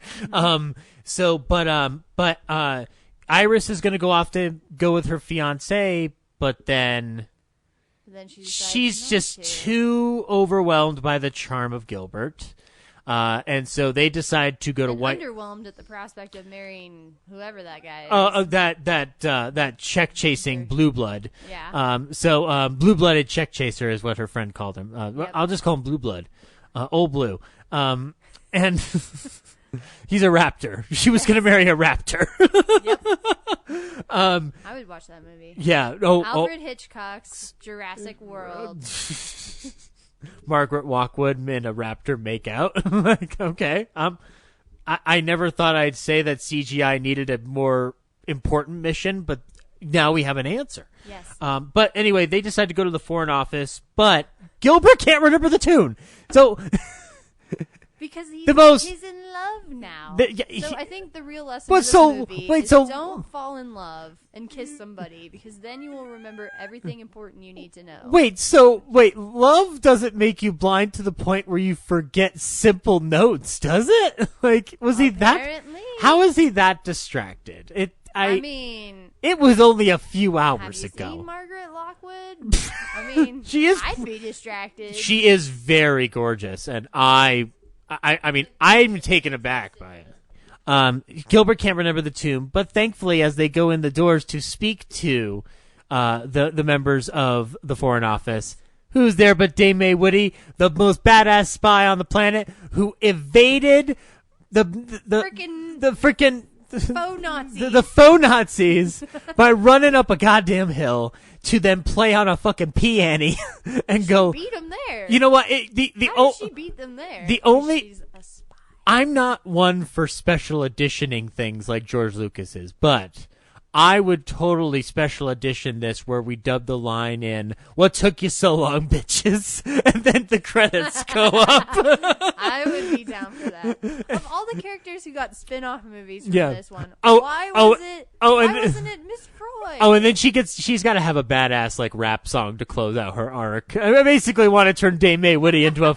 Iris is going to go off to go with her fiance, but then she's just too overwhelmed by the charm of Gilbert. And so they decide to go to White. Underwhelmed at the prospect of marrying whoever that guy is. That check chasing blue blood. Yeah. Blue blooded check chaser is what her friend called him. Yep. I'll just call him Blue Blood, Old Blue. And he's a raptor. She was going to marry a raptor. Yep. I would watch that movie. Yeah. Alfred Hitchcock's Jurassic World. Margaret Lockwood and a raptor make out. Like, okay. I never thought I'd say that CGI needed a more important mission, but now we have an answer. Yes. But anyway, they decide to go to the Foreign Office, but Gilbert can't remember the tune. So because he's in love now. So I think the real lesson of this movie is don't fall in love and kiss somebody, because then you will remember everything important you need to know. Wait, love doesn't make you blind to the point where you forget simple notes, does it? Like, was he that? Apparently. How is he that distracted? It was only a few hours ago. Have you seen Margaret Lockwood? I'd be distracted. She is very gorgeous, and I'm taken aback by it. Gilbert can't remember the tune, but thankfully, as they go in the doors to speak to the members of the Foreign Office, who's there but Dame May Woody, the most badass spy on the planet, who evaded the freaking faux Nazis. The faux Nazis by running up a goddamn hill to then play on a fucking piano and go beat them there. You know what? How did she beat them there? She's a spy. I'm not one for special editioning things like George Lucas is, but I would totally special edition this where we dub the line in, "What took you so long, bitches?" and then the credits go up. I would be down for that. Of all the characters who got spin-off movies from this one, why wasn't it Miss Froy? Oh, and then she's got to have a badass like rap song to close out her arc. I basically want to turn Dame May Woody into a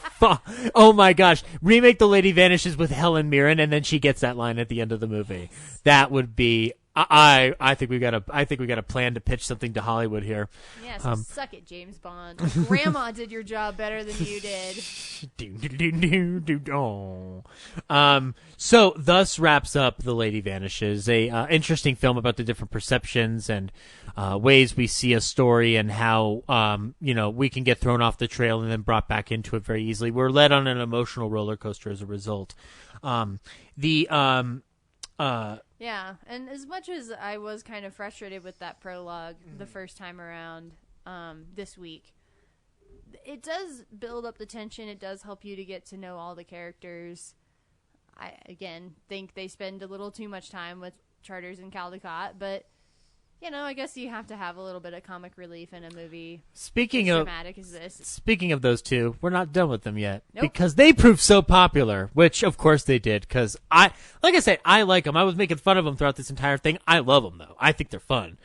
oh my gosh, remake The Lady Vanishes with Helen Mirren, and then she gets that line at the end of the movie. That would be. I think we got a plan to pitch something to Hollywood here. Yeah, so suck it, James Bond. Grandma did your job better than you did. So thus wraps up The Lady Vanishes, a interesting film about the different perceptions and ways we see a story and how we can get thrown off the trail and then brought back into it very easily. We're led on an emotional roller coaster as a result. Yeah, and as much as I was kind of frustrated with that prologue the first time around this week, it does build up the tension. It does help you to get to know all the characters. I, again, think they spend a little too much time with Charters and Caldecott, but I guess you have to have a little bit of comic relief in a movie as dramatic as this. Speaking of those two, we're not done with them yet. Nope. Because they proved so popular, which of course they did, because I like them. I was making fun of them throughout this entire thing. I love them, though. I think they're fun.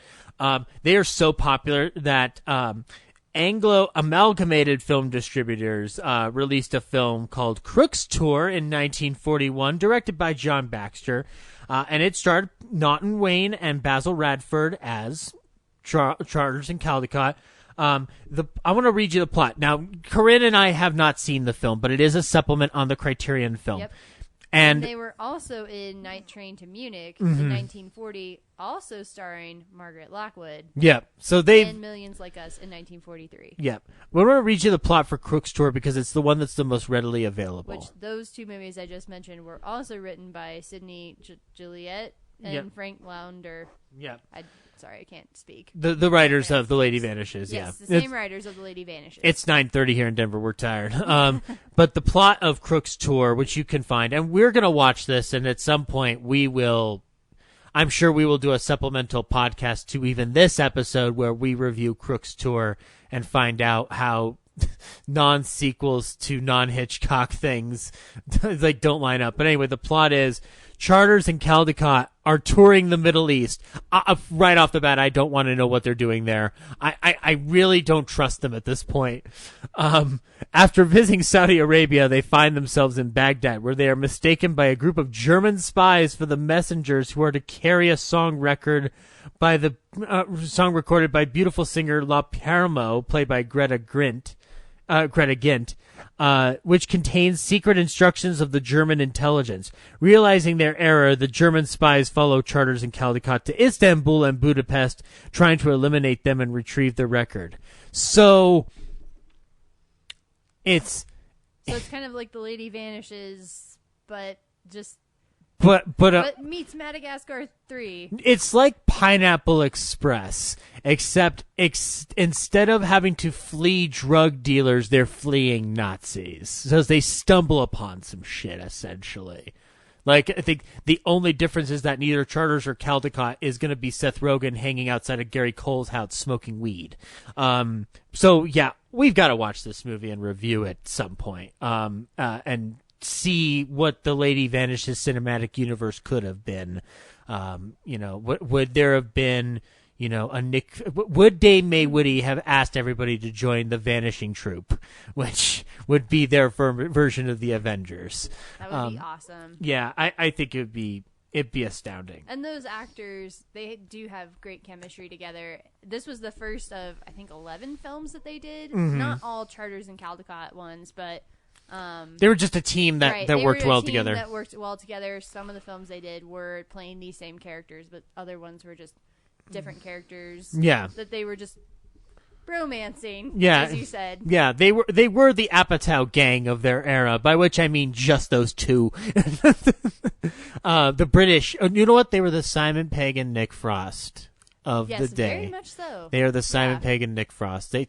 They are so popular that Anglo Amalgamated Film Distributors released a film called Crook's Tour in 1941, directed by John Baxter. And it starred Naughton Wayne and Basil Radford as Charters and Caldecott. I want to read you the plot. Now, Corinne and I have not seen the film, but it is a supplement on the Criterion film. Yep. And they were also in Night Train to Munich in 1940, also starring Margaret Lockwood. Yeah. So they and Millions Like Us in 1943. Yeah. Well, I'm going to read you the plot for Crook's Tour because it's the one that's the most readily available. Which those two movies I just mentioned were also written by Sidney Gillette, and Yep. Frank Launder. Yeah. Sorry, I can't speak. The writers of The Lady Vanishes, Yes, yeah. the same writers of The Lady Vanishes. It's 9:30 here in Denver. We're tired. But the plot of Crook's Tour, which you can find, and we're going to watch this, and at some point I'm sure we will do a supplemental podcast to even this episode where we review Crook's Tour and find out how non-sequels to non-Hitchcock things like don't line up. But anyway, the plot is Charters and Caldecott are touring the Middle East. Right off the bat, I don't want to know what they're doing there. I really don't trust them at this point. After visiting Saudi Arabia, they find themselves in Baghdad, where they are mistaken by a group of German spies for the messengers who are to carry a song recorded by beautiful singer La Permo, played by Greta Gint, which contains secret instructions of the German intelligence. Realizing their error, the German spies follow Charters and Caldecott to Istanbul and Budapest, trying to eliminate them and retrieve the record. So it's kind of like The Lady Vanishes, but just but meets Madagascar 3. It's like Pineapple Express, except instead of having to flee drug dealers, they're fleeing Nazis. So they stumble upon some shit, essentially. Like, I think the only difference is that neither Charters or Caldecott is going to be Seth Rogen hanging outside of Gary Cole's house smoking weed. So, yeah, we've got to watch this movie and review it at some point. And see what the Lady Vanishes cinematic universe could have been. Would there have been, would Dame Maywoody have asked everybody to join the Vanishing Troupe, which would be their version of the Avengers? That would be awesome. Yeah, I think it'd be astounding. And those actors, they do have great chemistry together. This was the first of, I think, 11 films that they did. Mm-hmm. Not all Charters and Caldecott ones, but they were just a team that worked well together. That worked well together. Some of the films they did were playing these same characters, but other ones were just different characters. Yeah, that they were just romancing. Yeah, as you said. Yeah, they were the Apatow gang of their era, by which I mean just those two. The British. You know what? They were the Simon Pegg and Nick Frost of the day. Very much so. They are the Simon Pegg and Nick Frost. I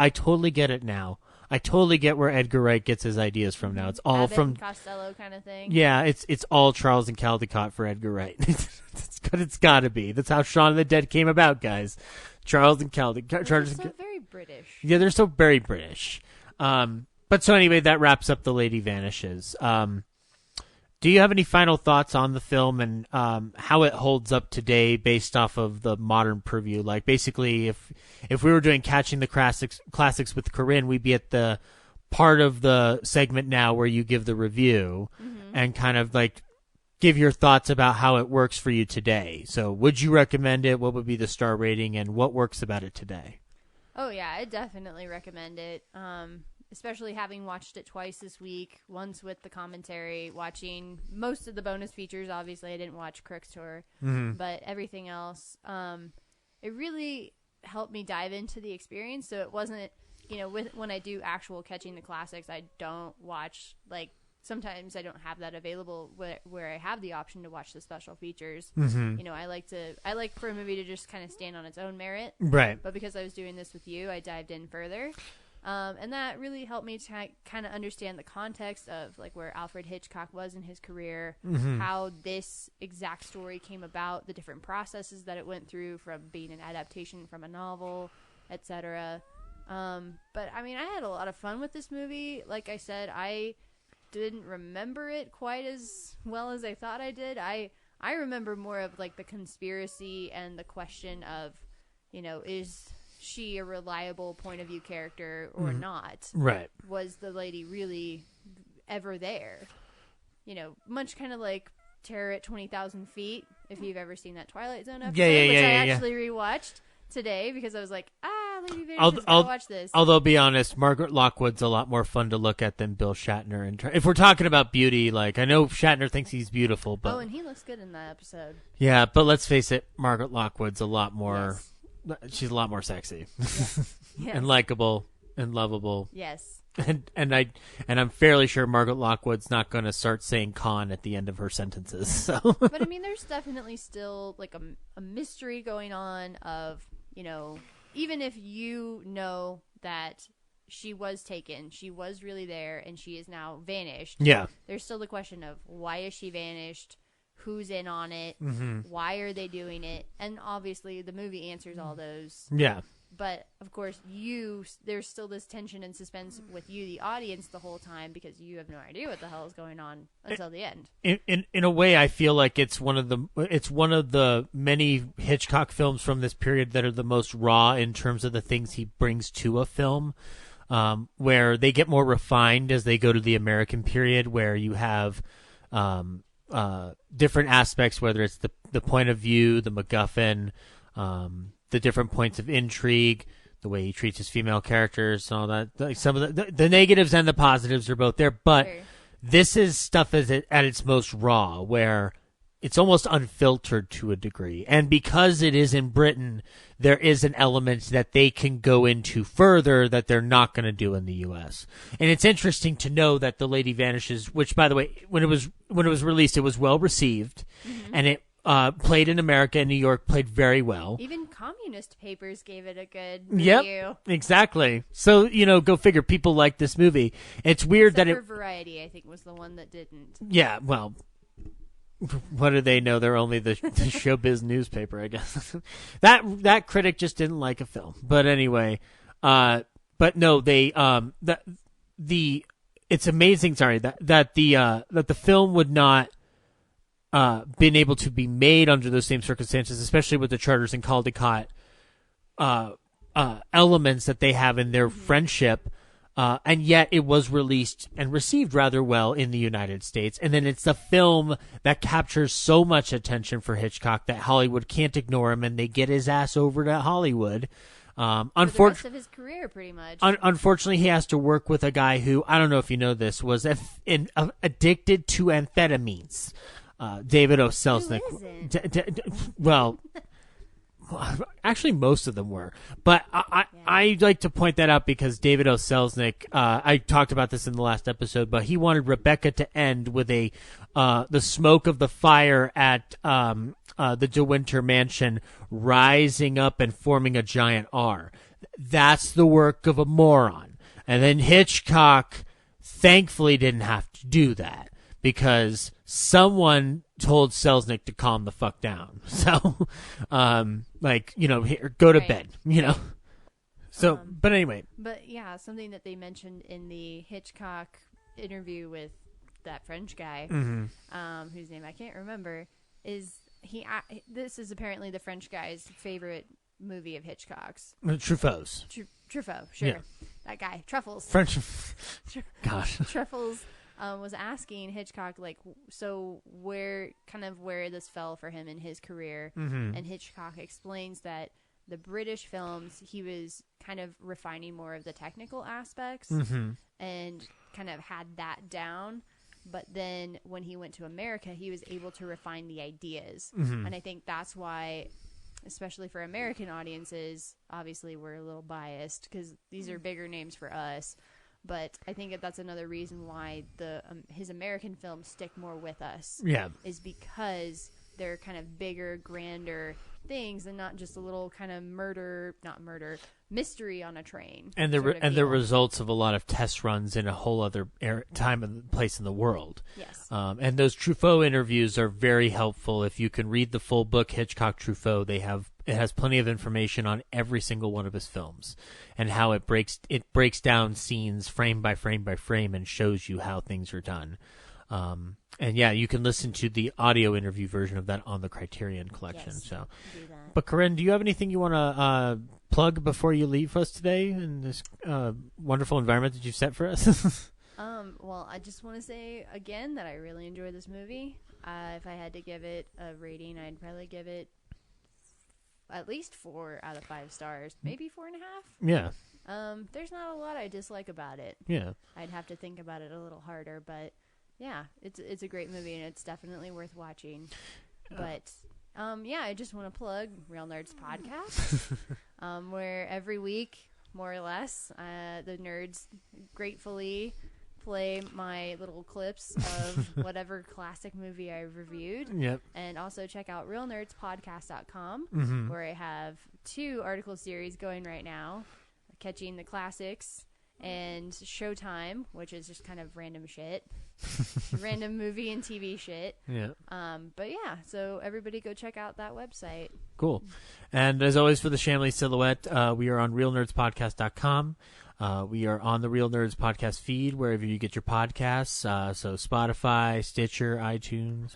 totally get it now. I totally get where Edgar Wright gets his ideas from now. It's all Abbott from and Costello kind of thing. Yeah, it's all Charles and Caldecott for Edgar Wright. It's got to be. That's how Shaun of the Dead came about, guys. Charles and Caldecott. They're so very British. Yeah, they're so very British. But so anyway, that wraps up The Lady Vanishes. Do you have any final thoughts on the film and how it holds up today based off of the modern preview? Like, basically, if we were doing Catching the Classics with Corinne, we'd be at the part of the segment now where you give the review and kind of like give your thoughts about how it works for you today. So would you recommend it? What would be the star rating and what works about it today? Oh, yeah, I definitely recommend it. Especially having watched it twice this week, once with the commentary, watching most of the bonus features. Obviously, I didn't watch Crook's Tour, but everything else, it really helped me dive into the experience. So it wasn't, when I do actual Catching the Classics, I don't watch, sometimes I don't have that available where I have the option to watch the special features. I like for a movie to just kind of stand on its own merit. Right. But because I was doing this with you, I dived in further. And that really helped me to kind of understand the context of where Alfred Hitchcock was in his career, how this exact story came about, the different processes that it went through from being an adaptation from a novel, etc. But I mean, I had a lot of fun with this movie. Like I said, I didn't remember it quite as well as I thought I did. I remember more of the conspiracy and the question of, is she a reliable point of view character or not? Right. Was the lady really ever there? Much kind of like Terror at 20,000 Feet, if you've ever seen that Twilight Zone episode, which I actually rewatched today because I was like, Lady Vanishes, gotta watch this. Although, be honest, Margaret Lockwood's a lot more fun to look at than Bill Shatner. If we're talking about beauty, I know Shatner thinks he's beautiful, but... Oh, and he looks good in that episode. Yeah, but let's face it, Margaret Lockwood's a lot more... Yes. She's a lot more sexy. Yes. And likable and lovable. Yes. and I'm fairly sure Margaret Lockwood's not going to start saying con at the end of her sentences. So, but I mean, there's definitely still like a mystery going on of, even if you know that she was taken, she was really there, and she is now vanished. Yeah, there's still the question of why is she vanished? Who's in on it? Mm-hmm. Why are they doing it? And obviously, the movie answers all those. Yeah. But, of course, there's still this tension and suspense with you, the audience, the whole time, because you have no idea what the hell is going on until the end. In a way, I feel like it's one of the many Hitchcock films from this period that are the most raw in terms of the things he brings to a film, where they get more refined as they go to the American period, where you have different aspects, whether it's the point of view, the MacGuffin, the different points of intrigue, the way he treats his female characters, and all that. Like some of the negatives and the positives are both there, but Sure. This is stuff at its most raw, where it's almost unfiltered to a degree. And because it is in Britain, there is an element that they can go into further that they're not going to do in the U.S. And it's interesting to know that The Lady Vanishes, which, by the way, when it was released, it was well received, and it played in America and New York, played very well. Even communist papers gave it a good review. Yep, exactly. So, go figure. People like this movie. It's weird Except that for Variety, I think, was the one that didn't. Yeah, well, what do they know? They're only the showbiz newspaper, I guess. That critic just didn't like a film. But anyway, but no, they it's amazing. Sorry, that the film would not been able to be made under those same circumstances, especially with the Charters and Caldecott elements that they have in their friendship, and yet it was released and received rather well in the United States. And then it's the film that captures so much attention for Hitchcock that Hollywood can't ignore him, and they get his ass over to Hollywood. For the rest of his career, pretty much. Unfortunately, he has to work with a guy who, I don't know if you know this, was addicted to amphetamines. David O. Selznick. Well, actually, most of them were. But I like to point that out because David O. Selznick, I talked about this in the last episode, but he wanted Rebecca to end with the smoke of the fire at the De Winter Mansion rising up and forming a giant R. That's the work of a moron. And then Hitchcock thankfully didn't have to do that, because someone told Selznick to calm the fuck down. So, here, go to bed, So, but anyway. But yeah, something that they mentioned in the Hitchcock interview with that French guy, whose name I can't remember, is this is apparently the French guy's favorite movie of Hitchcock's. Truffaut's. Truffaut, sure. Yeah. That guy. Truffles. French. Gosh. Truffles was asking Hitchcock, so where this fell for him in his career. And Hitchcock explains that the British films, he was kind of refining more of the technical aspects and kind of had that down. But then when he went to America, he was able to refine the ideas. And I think that's why, especially for American audiences, obviously we're a little biased because these are bigger names for us. But I think that's another reason why his American films stick more with us. Yeah, is because they're kind of bigger, grander things, and not just a little kind of mystery on a train. And the results of a lot of test runs in a whole other time and place in the world. Yes. And those Truffaut interviews are very helpful. If you can read the full book, Hitchcock Truffaut, it has plenty of information on every single one of his films and how it breaks down scenes frame by frame by frame and shows you how things are done. And yeah, you can listen to the audio interview version of that on the Criterion Collection. Yes, so, do that. But Corinne, do you have anything you want to plug before you leave us today in this wonderful environment that you've set for us? Well, I just want to say again that I really enjoyed this movie. If I had to give it a rating, I'd probably give it at least 4 out of 5 stars, maybe 4.5. Yeah. There's not a lot I dislike about it. Yeah. I'd have to think about it a little harder, but yeah, it's a great movie and it's definitely worth watching. But yeah, I just want to plug Real Nerds Podcast, where every week more or less. The nerds gratefully play my little clips of whatever classic movie I've reviewed. Yep. And also check out realnerdspodcast.com, where I have 2 article series going right now, Catching the Classics and Showtime, which is just kind of random shit. Random movie and TV shit. Yeah. But yeah, so everybody go check out that website. Cool. And as always for the Shamley Silhouette, we are on realnerdspodcast.com. We are on the Real Nerds podcast feed wherever you get your podcasts, so Spotify, Stitcher, iTunes.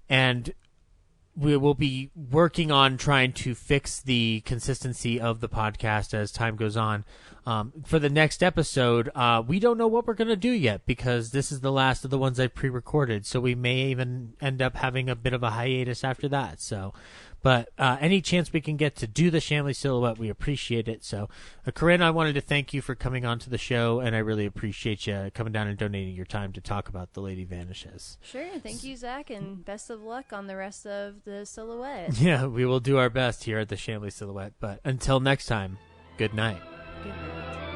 And we will be working on trying to fix the consistency of the podcast as time goes on. For the next episode, we don't know what we're going to do yet because this is the last of the ones I pre-recorded, so we may even end up having a bit of a hiatus after that. But any chance we can get to do the Shamley Silhouette, we appreciate it. So, Corinne, I wanted to thank you for coming on to the show, and I really appreciate you coming down and donating your time to talk about the Lady Vanishes. Sure. Thank you, Zach, and best of luck on the rest of the Silhouette. Yeah, we will do our best here at the Shamley Silhouette. But until next time, good night. Good night.